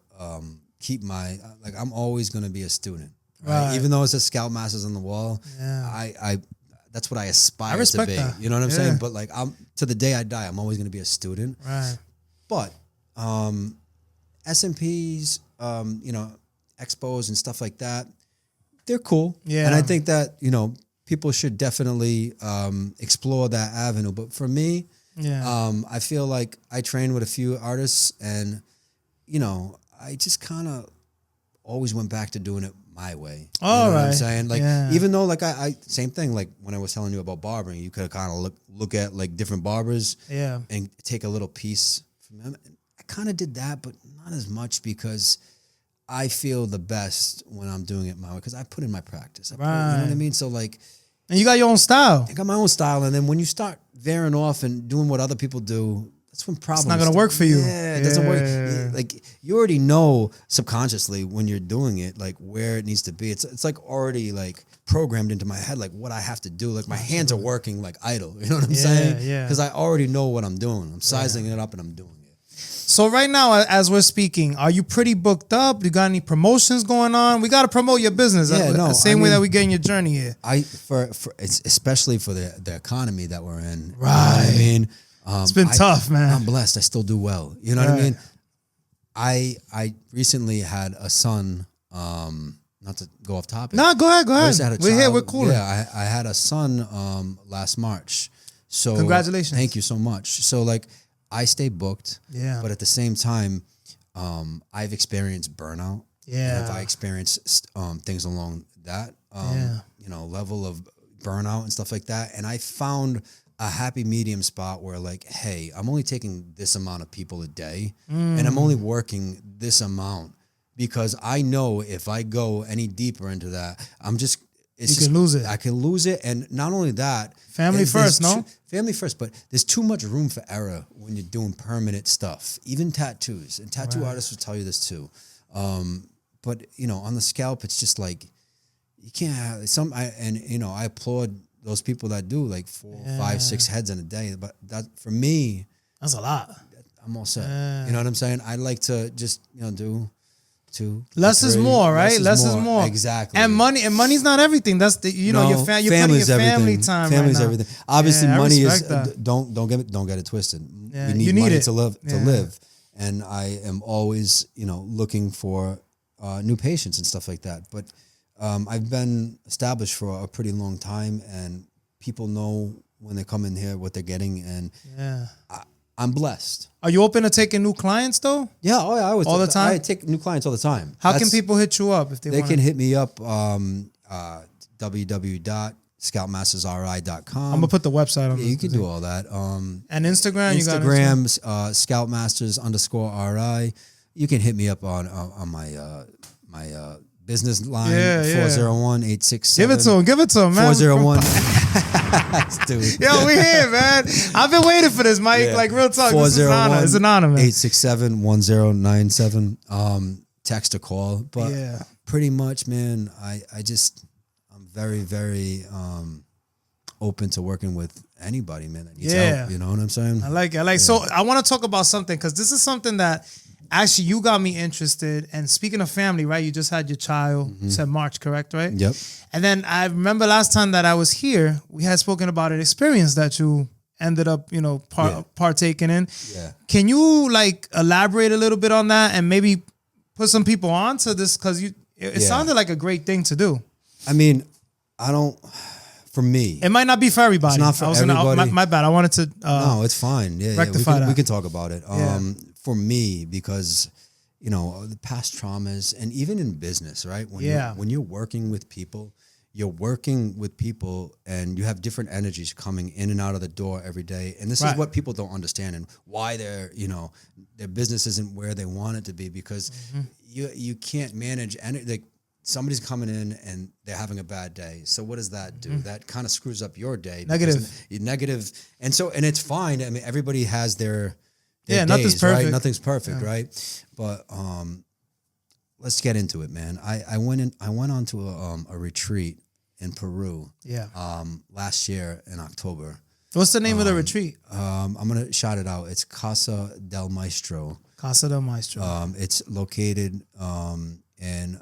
keep like I'm always going to be a student. Right? Even though it says Scalpmasters on the wall, I that's what I aspire to be. that. You know what I'm saying? But like to the day I die, I'm always going to be a student. Right. But SMPs, you know, expos and stuff like that, they're cool. Yeah. And I think that, you know, people should definitely explore that avenue. But for me, I feel like I trained with a few artists and, you know, I just kind of always went back to doing it my way. You know what I'm saying? Like, even though like I same thing, like when I was telling you about barbering, you could kind of look at like different barbers and take a little piece from them. I kind of did that, but not as much because I feel the best when I'm doing it my way because I put in my practice. You know what I mean? So like, and you got your own style. I got my own style, and then when you start veering off and doing what other people do, that's when problems. It's not gonna work for you. Yeah, it doesn't work. Like you already know subconsciously when you're doing it, like where it needs to be. It's like already like programmed into my head, like what I have to do. Like my hands are working like idle. You know what I'm saying? Yeah. Because I already know what I'm doing. I'm sizing it up and I'm doing it. So right now, as we're speaking, are you pretty booked up? You got any promotions going on? We got to promote your business. Yeah, no, same way that we get in your journey here. For it's especially for the economy that we're in. Right. You know what I mean, It's been tough, man. I'm blessed. I still do well. You know what I mean? I recently had a son. Not to go off topic. No, go ahead. We're here. We're cool. Yeah, I had a son last March. So congratulations. Thank you so much. So like I stay booked. Yeah. But at the same time, I've experienced burnout. Yeah. And I experienced things along that level of burnout and stuff like that. And I found a happy medium spot where like, hey, I'm only taking this amount of people a day and I'm only working this amount because I know if I go any deeper into that, you can lose it. I can lose it. And not only that, family first, family first, but there's too much room for error when you're doing permanent stuff, even tattoos, and tattoo artists will tell you this too. But on the scalp, it's just like, you can't have I applaud those people that do like 4, 5, 6 heads in a day. But that for me, that's a lot. I'm all set. You know what I'm saying? I like to just, do 2. Less is more, right? Less is more. Exactly. And money's not everything. That's the you're putting your family time. Family's right now. everything. Obviously, money is that. don't get it twisted. Yeah, you need you need money it. to live. And I am always, looking for new patients and stuff like that. But I've been established for a pretty long time, and people know when they come in here what they're getting, and I'm blessed. Are you open to taking new clients though? Yeah, I always all the time. I take new clients all the time. How can people hit you up if they can hit me up? www.scalpmastersri.com. I'm gonna put the website on. Yeah, you can do all that. And Instagram. Instagram's Scalpmasters_RI. You can hit me up on my my business line 401-867. Give it to him, man. 401. Dude. Yo, we here, man. I've been waiting for this, Mike. Like real talk. This is an honor. It's an honor, man. 867-1097. Text or call. But pretty much, man, I'm very, very open to working with anybody, man, that needs help. You know what I'm saying? I like it. So I want to talk about something, because this is something that actually you got me interested. And speaking of family, right? You just had your child. You said March, correct, right? Yep. And then I remember last time that I was here, we had spoken about an experience that you ended up, partaking in. Yeah. Can you like elaborate a little bit on that and maybe put some people on to this? Because it sounded like a great thing to do. I mean, for me. It might not be for everybody. It's not for everybody. My bad. I wanted to no, it's fine. Yeah, rectify we can talk about it. For me, because the past traumas, and even in business, right? When you're working with people, and you have different energies coming in and out of the door every day. And this is what people don't understand, and why their business isn't where they want it to be, because you can't manage like somebody's coming in and they're having a bad day. So what does that do? That kind of screws up your day. Negative. And it's fine. I mean, everybody has their days, nothing's perfect. Right? Nothing's perfect, right? But let's get into it, man. I went on to a retreat in Peru. Last year in October. What's the name of the retreat? I'm gonna shout it out. It's Casa del Maestro. Casa del Maestro. It's located in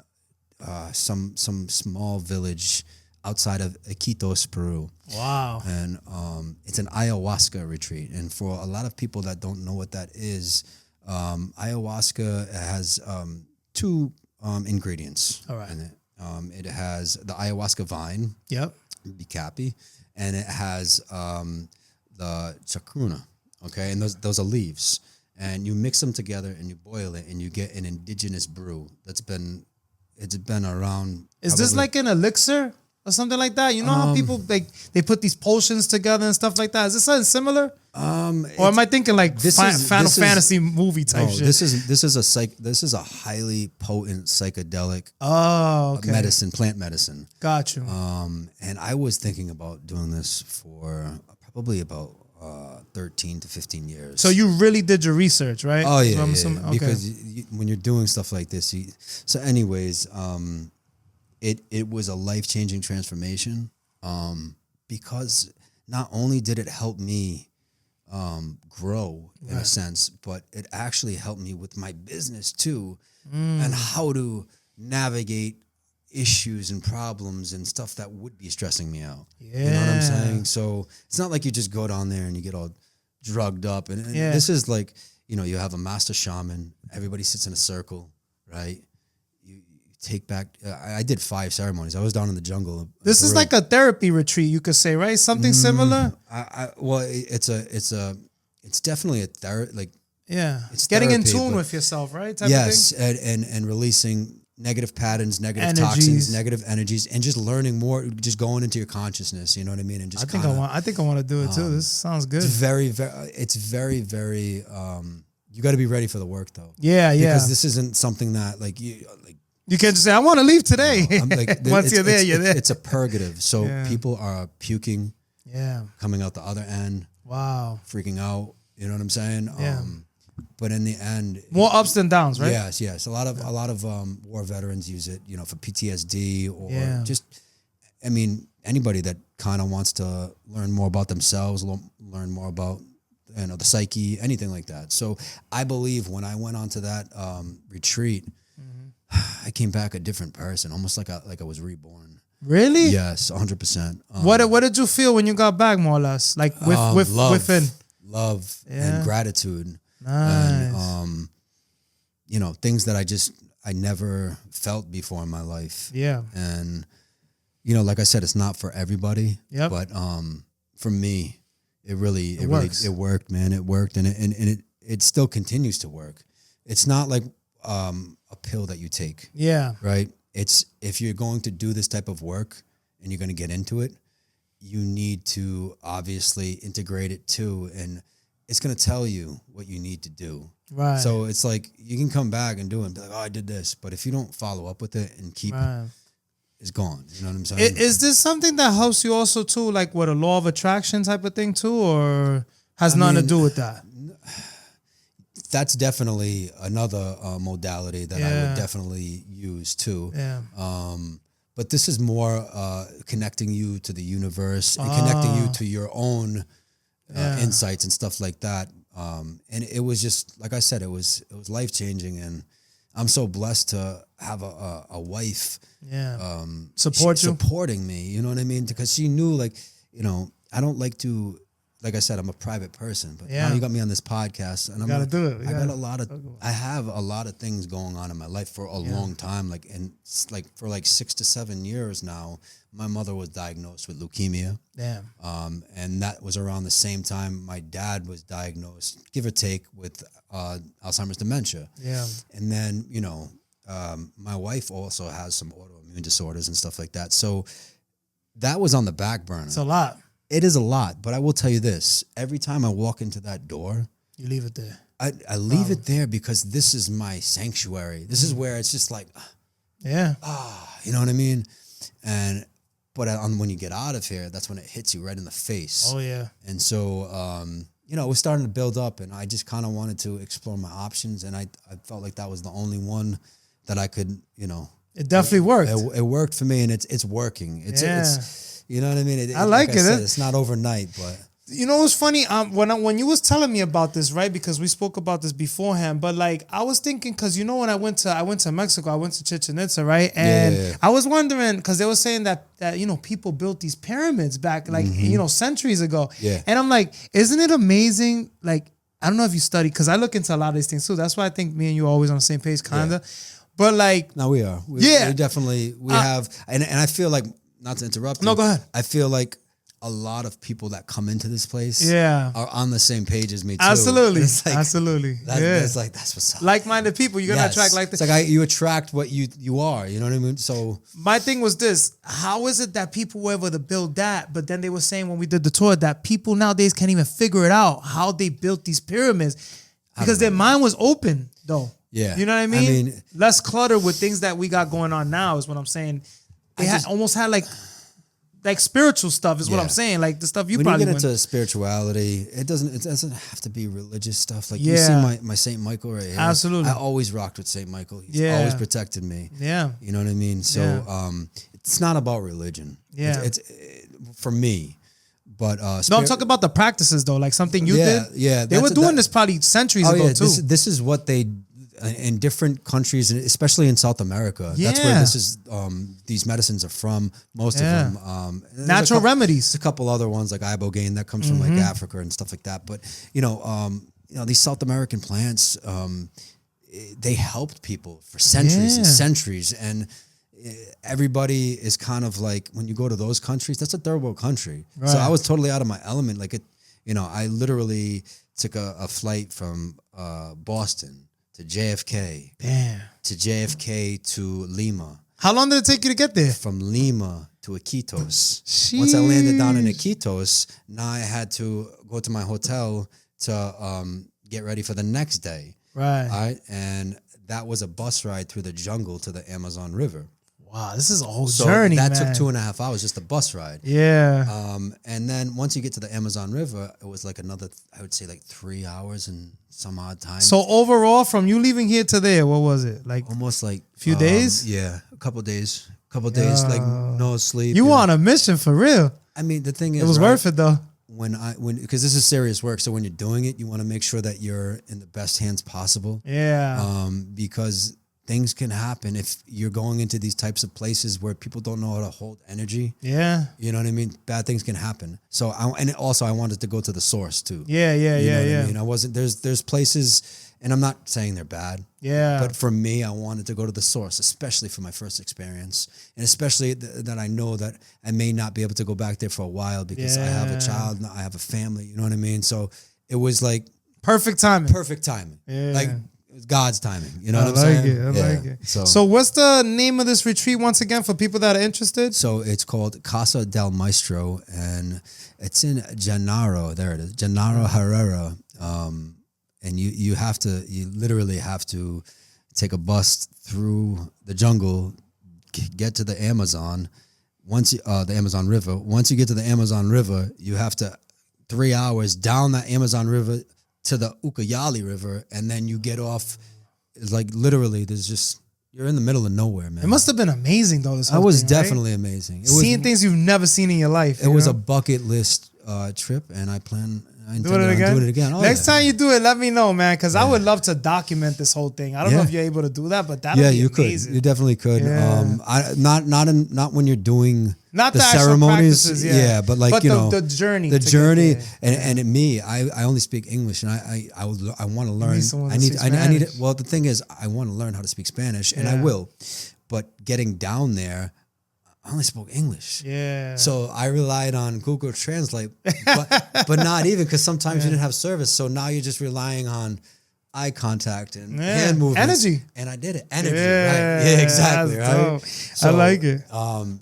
some small village outside of Iquitos, Peru. Wow. And it's an ayahuasca retreat. And for a lot of people that don't know what that is, ayahuasca has 2 ingredients in it. It has the ayahuasca vine, Bicapi, and it has the chacruna, okay? And those are leaves. And you mix them together and you boil it and you get an indigenous brew it's been around. Is this like an elixir or something like that? You know how people they put these potions together and stuff like that? Is this something similar? Or am I thinking like Final Fantasy movie type shit? This is a highly potent psychedelic plant medicine. Got you. And I was thinking about doing this for probably about 13 to 15 years. So you really did your research, right? Oh yeah, because when you're doing stuff like this, it was a life-changing transformation, because not only did it help me grow in a sense, but it actually helped me with my business too, and how to navigate issues and problems and stuff that would be stressing me out. Yeah. You know what I'm saying? So it's not like you just go down there and you get all drugged up. And this is like, you know, you have a master shaman, everybody sits in a circle, right? You take back, I did 5 ceremonies. I was down in the jungle. This is like a therapy retreat, you could say, right? Something similar? Well, it's definitely a therapy, like, yeah. it's getting in therapy, tune but- with yourself, right? Type yes, of thing? and releasing negative patterns, negative Energies. toxins, negative energies, and just learning more, just going into your consciousness, you know what I mean? And just I think I want to do it too. This sounds good. it's very, very, you got to be ready for the work though. Yeah, yeah. Because this isn't something that like you can't just say, I want to leave today. I'm like, Once you're there, you're there. It's a purgative. So Yeah. people are puking, Yeah. coming out the other end, Wow. freaking out. You know what I'm saying? Yeah. But in the end, More ups than downs, right? yes. A lot of war veterans use it, you know, for PTSD or just, I mean, anybody that kind of wants to learn more about themselves, learn more about, you know, the psyche, anything like that. So I believe when I went onto that retreat, I came back a different person, almost like I was reborn. Really? Yes, 100%. What did you feel when you got back, more or less? Like with love, within? love Yeah. and gratitude. Nice. And, you know, things that I never felt before in my life. Yeah. And, you know, like I said, it's not for everybody. Yep. But for me, it works. worked, man. It worked, and it still continues to work. It's not like a pill that you take, Yeah. right? It's if you're going to do this type of work and you're going to get into it, you need to obviously integrate it too, and it's going to tell you what you need to do. Right. So it's like you can come back and do it and be like, oh, I did this. But if you don't follow up with it and keep, Right. it's gone. You know what I'm saying? Is this something that helps you also too, like with a law of attraction type of thing too, or has nothing to do with that? That's definitely another modality that I Yeah. would definitely use too. Yeah. But this is more connecting you to the universe and connecting you to your own insights and stuff like that. And it was just, like I said, it was life-changing, and I'm so blessed to have a wife Yeah. Supporting me, you know what I mean? Because she knew, like, you know, I don't like to, like I said, I'm a private person, but Yeah. now you got me on this podcast, and Gotta do it. I have a lot of things going on in my life for a long time, like, and like for like 6 to 7 years now. My mother was diagnosed with leukemia. Damn. And that was around the same time my dad was diagnosed, give or take, with Alzheimer's dementia. Yeah. And then, you know, my wife also has some autoimmune disorders and stuff like that. So that was on the back burner. It's a lot. It is a lot, but I will tell you this. Every time I walk into that door, You leave it there. I leave it there because this is my sanctuary. This is where it's just like, Yeah. you know what I mean? But when you get out of here, that's when it hits you right in the face. Oh yeah. And so, you know, it was starting to build up, and I just kind of wanted to explore my options, and I felt like that was the only one that I could, you know. It definitely worked. It worked for me, and it's working. It's you know what I mean? I like it. Said, it's not overnight, but. You know what's funny? When you was telling me about this, right? Because we spoke about this beforehand, but like I was thinking, because you know when I went to Mexico, I went to Chichen Itza, right? And Yeah. I was wondering, because they were saying that you know people built these pyramids back like you know centuries ago. Yeah. And I'm like, isn't it amazing? Like I don't know if you study, because I look into a lot of these things too. That's why I think me and you are always on the same page, kinda. But like, No, we are. We definitely have, and I feel like, not to interrupt. No, you, go ahead. I feel like a lot of people that come into this place are on the same page as me too. Absolutely. It's like, Absolutely. That's like, that's what's up. Like-minded people, you're gonna attract like this. It's like you attract what you are, you know what I mean? So My thing was this: how is it that people were able to build that, but then they were saying when we did the tour that people nowadays can't even figure it out how they built these pyramids because their mind was open, though. Yeah. You know what I mean? I mean, less clutter with things that we got going on now is what I'm saying. They almost had like spiritual stuff is what Yeah. I'm saying. Like the stuff you when probably you get went. into spirituality, it doesn't have to be religious stuff. Like you see my Saint Michael right here. Absolutely. I always rocked with Saint Michael. He's Yeah. always protected me. Yeah. You know what I mean? So Yeah. it's not about religion. Yeah. It's for me. But No, I'm talking about the practices though, like something you did. Yeah, They were doing this probably centuries ago too. This is what they in different countries, and especially in South America. That's where this is. These medicines are from. Most of them. Natural remedies. There's a couple other ones like ibogaine that comes from like Africa and stuff like that. But these South American plants, they helped people for centuries and centuries, and everybody is kind of like, when you go to those countries, that's a third world country. Right. So I was totally out of my element. Like I literally took a flight from Boston to JFK. Damn. To JFK to Lima. How long did it take you to get there? From Lima to Iquitos. Once I landed down in Iquitos, now I had to go to my hotel to get ready for the next day. Right. All right. And that was a bus ride through the jungle to the Amazon River. Wow, this is a whole journey, that man. took 2.5 hours, just the bus ride. Yeah. And then once you get to the Amazon River, it was like another, I would say like 3 hours and some odd time. So overall, from you leaving here to there, what was it? Like almost like a few days? Yeah, a couple days. Like no sleep. You were on a mission for real. I mean, the thing is, it was worth it though. Because this is serious work, so when you're doing it, you want to make sure that you're in the best hands possible. Yeah. Because things can happen if you're going into these types of places where people don't know how to hold energy. Yeah. You know what I mean? Bad things can happen. So I wanted to go to the source too. Yeah. I mean, I wasn't, there's places, and I'm not saying they're bad. Yeah. But for me, I wanted to go to the source, especially for my first experience. And especially that I know that I may not be able to go back there for a while because I have a child, I have a family, you know what I mean? So it was like perfect timing. Yeah. Like, it was God's timing. You know what I'm saying? I like it. So what's the name of this retreat once again for people that are interested? So it's called Casa del Maestro, and it's in Gennaro. There it is, Gennaro Herrera. And you literally have to take a bus through the jungle, get to the Amazon. The Amazon River. Once you get to the Amazon River, you have to 3 hours down that Amazon River to the Ucayali River, and then you get off. It's like literally, you're in the middle of nowhere, man. It must have been amazing though. This whole It was thing, definitely right? amazing. Seeing things you've never seen in your life. It was a bucket list trip, and I intend on doing it again. Oh, Next time you do it, let me know, man, because I would love to document this whole thing. I don't know if you're able to do that, but that'd be amazing. You definitely could. Yeah. Not when you're doing not the ceremonies, but like the journey, and me, I only speak English, and I want to learn. I need. Well, the thing is, I want to learn how to speak Spanish, and I will. But getting down there, I only spoke English. Yeah. So I relied on Google Translate, but not even, because sometimes you didn't have service. So now you're just relying on eye contact and hand movements. Energy. And I did it. Energy. Right. Yeah, exactly. Right. So, I like it.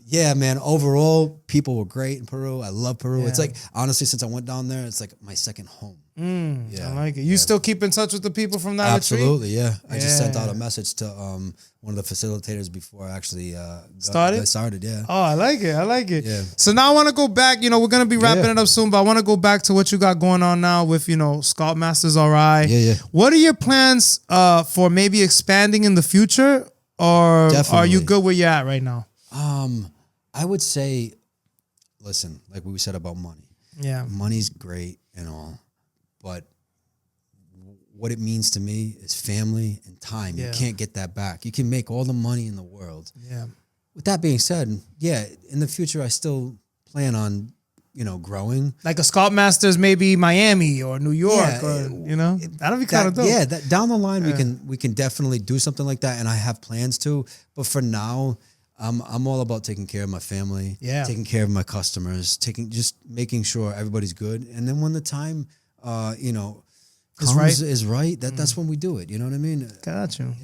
Yeah, man. Overall, people were great in Peru. I love Peru. It's like, honestly, since I went down there, it's like my second home. I like it. You still keep in touch with the people from that retreat? Absolutely, yeah. I just sent out a message to one of the facilitators before I actually started, yeah. Oh, I like it. Yeah. So now I want to go back. We're going to be wrapping it up soon, but I want to go back to what you got going on now with, Scalpmasters RI. Yeah. What are your plans for maybe expanding in the future, or are you good where you're at right now? I would say, listen, like we said about money. Yeah. Money's great and all, but what it means to me is family and time. You can't get that back. You can make all the money in the world. Yeah. With that being said, in the future, I still plan on, growing. Like a Scalpmasters, maybe Miami or New York, or that'll be kind of dope. Yeah, down the line we can definitely do something like that, and I have plans to. But for now, I'm all about taking care of my family, taking care of my customers, just making sure everybody's good, and then when the time, is right, that's when we do it. You know what I mean? Got you.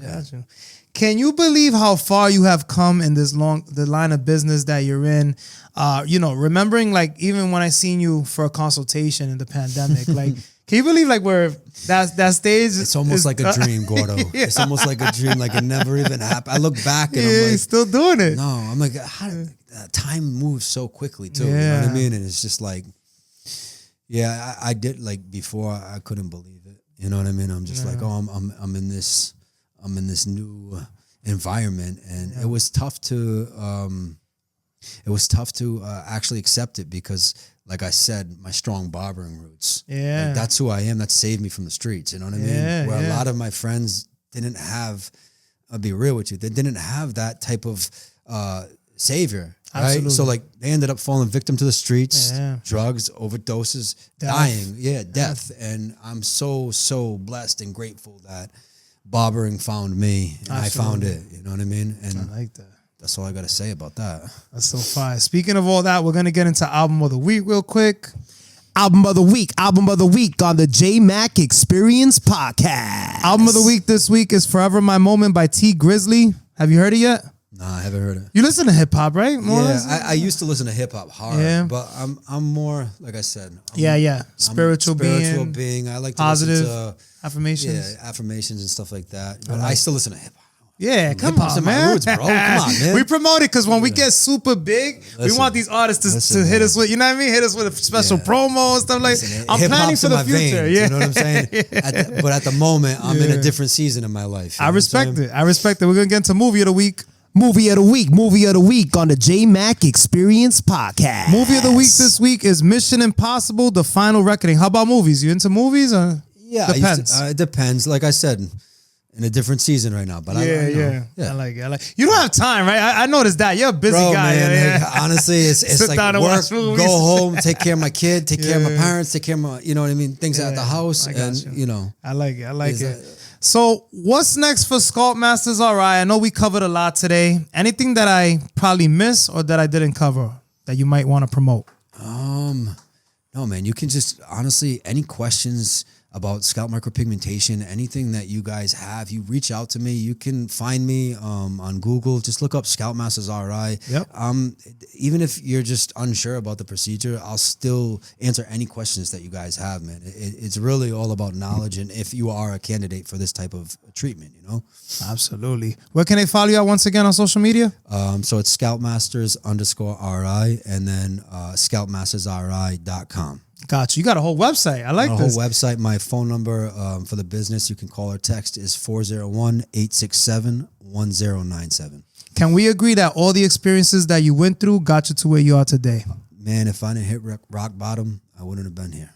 Can you believe how far you have come in the line of business that you're in? Remembering like even when I seen you for a consultation in the pandemic, like, can you believe like that stage? It's almost like a dream, Gordo. It's almost like a dream, like it never even happened. I look back and I'm like, he's still doing it. No, I'm like, how time moves so quickly too. You know what I mean? And it's just like, I did, like, before I couldn't believe it. You know what I mean? I'm just like, I'm in this new environment, and it was tough to actually accept it, because like I said, my strong barbering roots. Yeah. Like, that's who I am. That saved me from the streets. You know what I mean? Yeah, Where yeah. a lot of my friends didn't have, I'll be real with you, they didn't have that type of savior. Absolutely. Right? So like they ended up falling victim to the streets, Yeah. drugs, overdoses, Death. dying. Yeah, death. And I'm so blessed and grateful that barbering found me and I found it. You know what I mean? And I like that. that's all I got to say about that. That's so fire. Speaking of all that, we're going to get into album of the week real quick. Album of the week on the Jmack Experience Podcast. Album of the week this week is Forever My Moment by T Grizzly. Have you heard it yet? Nah, I haven't heard it. You listen to hip hop, right? More or less? I used to listen to hip hop hard, Yeah. but I'm more, like I said, Spiritual being. I like to positive listen to affirmations. affirmations and stuff like that. But I still listen to hip hop. Yeah, come Hip-hop's on, in my man. roots, bro. Come on, man. We promote it because when we get super big, we Listen. want these artists to Listen, hit man. us with, you know what I mean? Hit us with a special promo and stuff like that. I'm Hip-hop's planning for in the my future. veins, Yeah. you know what I'm saying? But at the moment, I'm in a different season in my life. You I know what I'm respect saying? it. I respect it. We're going to get into movie of the week. Movie of the week on the Jmack Experience Podcast. Movie of the week this week is Mission Impossible: The Final Reckoning. How about movies? You into movies? Or? Yeah, Depends. it depends. Like I said, in a different season right now. But Yeah. I like it. You don't have time, right? I noticed that. You're a busy Bro, guy. man, Yeah. like, honestly, it's Sit like down and work, watch movies. go home, take care of my kid, take care of my Yeah. parents, take care of my, you know what I mean, things at the house, I got and you. I like it. I like Is it. So what's next for Scalpmasters RI? I know we covered a lot today. Anything that I probably missed or that I didn't cover that you might want to promote? No, man, you can just, honestly, any questions about scalp micropigmentation, anything that you guys have, you reach out to me. You can find me on Google. Just look up Scalpmasters RI. Yep. Even if you're just unsure about the procedure, I'll still answer any questions that you guys have, man. It's really all about knowledge and if you are a candidate for this type of treatment, you know? Absolutely. Where can they follow you at once again on social media? So it's Scalpmasters_RI and then scalpmastersri.com. Got you. You got a whole website. I like Our this. whole website, my phone number for the business, you can call or text, is 401-867-1097. Can we agree that all the experiences that you went through got you to where you are today? Man, if I didn't hit rock bottom, I wouldn't have been here.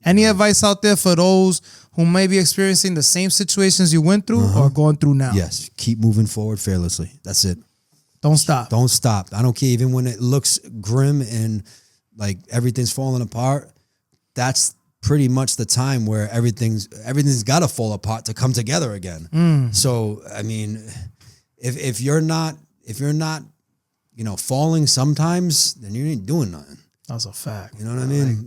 Any advice out there for those who may be experiencing the same situations you went through or going through now? Yes, keep moving forward fearlessly. That's it. Don't stop. Don't stop. I don't care, even when it looks grim and like everything's falling apart, that's pretty much the time where everything's got to fall apart to come together again. So, I mean, if you're not, you know, falling sometimes, then you ain't doing nothing. That's a fact. You know what I mean?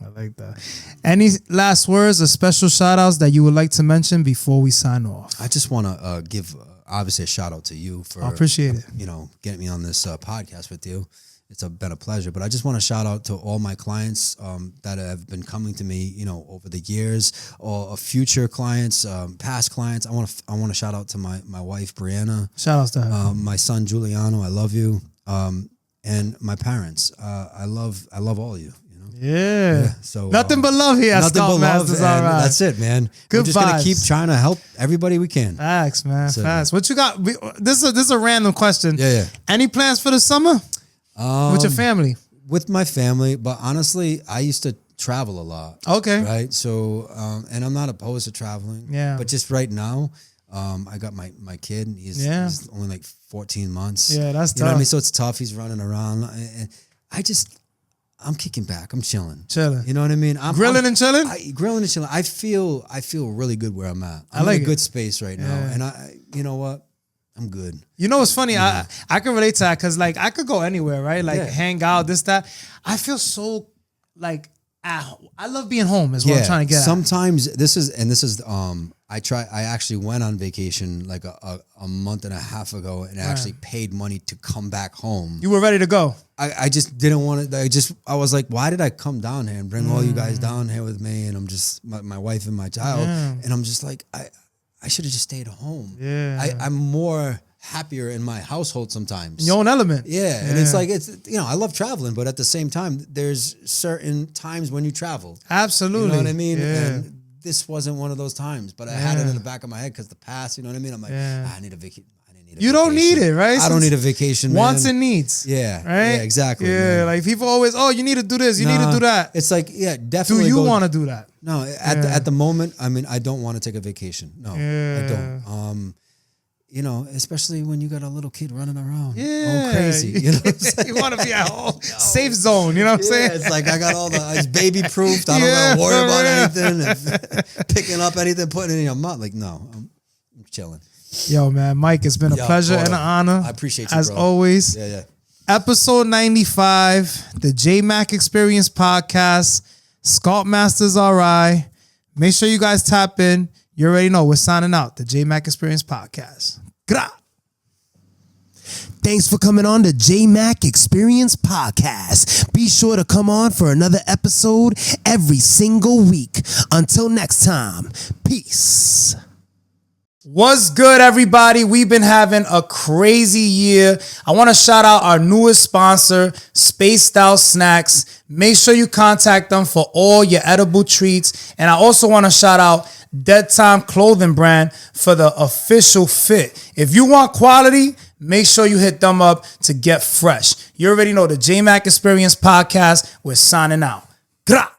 I like that. Any last words or special shout outs that you would like to mention before we sign off? I just want to give obviously a shout out to you for I appreciate it. You know, getting me on this podcast with you. It's been a pleasure, but I just want to shout out to all my clients that have been coming to me, you know, over the years, or future clients, past clients. I want to shout out to my wife Brianna, Shout outs to her. my son Giuliano. I love you, and my parents. I love all of you. You know, Yeah. So nothing but love here at nothing but love, Scalpmasters and RI. that's it, man. Good We're just gonna vibes. keep trying to help everybody we can. Facts, man. So- Facts. What you got? This is a random question. Yeah. Any plans for the summer with your family? With my family, but honestly, I used to travel a lot. Okay. Right. So, and I'm not opposed to traveling. Yeah. But just right now, I got my kid. He's only like 14 months. Yeah, that's You know what I tough. mean? So it's tough. He's running around. And I'm kicking back. I'm chilling. Chilling. You know what I mean? I'm Grilling and chilling? Grilling and chilling. I feel really good where I'm at. I'm like in a it. good space right now. Yeah. And you know what? I'm good. You know what's funny? I can relate to that because like I could go anywhere, right? Like Yeah. hang out, this, that. I feel so like I love being home is what I'm trying to get at. Sometimes this is I actually went on vacation like a month and a half ago and actually paid money to come back home. You were ready to go. I just didn't want to. I was like, why did I come down here and bring all you guys down here with me? And I'm just my wife and my child, and I'm just like, I should have just stayed home. Yeah. I'm more happier in my household sometimes. In your own element. Yeah, and it's like I love traveling, but at the same time, there's certain times when you travel. Absolutely. You know what I mean? Yeah. And this wasn't one of those times, but I had it in the back of my head because the past, you know what I mean? I'm like, I need a vacation. I didn't need need a You don't need vacation. it, right? I don't need a vacation, man. Wants and needs. Yeah. Right? Yeah, exactly. Yeah, man. like people always, you need to do this, you need to do that. It's like, yeah, Do definitely. you want to do that? No, at the moment, I mean, I don't want to take a vacation. No, I don't. You know, especially when you got a little kid running around, going crazy. You know, you want to be at home, safe zone. You know what I'm saying? It's like I got all it's baby proofed. I don't got to worry about anything, and picking up anything, putting it in your mouth. Like, no, I'm chilling. Yo, man, Mike, it's been a pleasure and an honor. I appreciate you, as bro. always. Yeah. Episode 95, the Jmack Experience Podcast, Scalpmasters RI. Make sure you guys tap in. You already know we're signing out. The Jmack Experience Podcast. Gra. Thanks for coming on the Jmack Experience Podcast. Be sure to come on for another episode every single week. Until next time, peace. What's good, everybody? We've been having a crazy year. I want to shout out our newest sponsor, Spaced Out Snacks. Make sure you contact them for all your edible treats. And I also want to shout out Dead Time Clothing Brand for the official fit. If you want quality, make sure you hit them up to get fresh. You already know the Jmack Experience Podcast. We're signing out. Gra.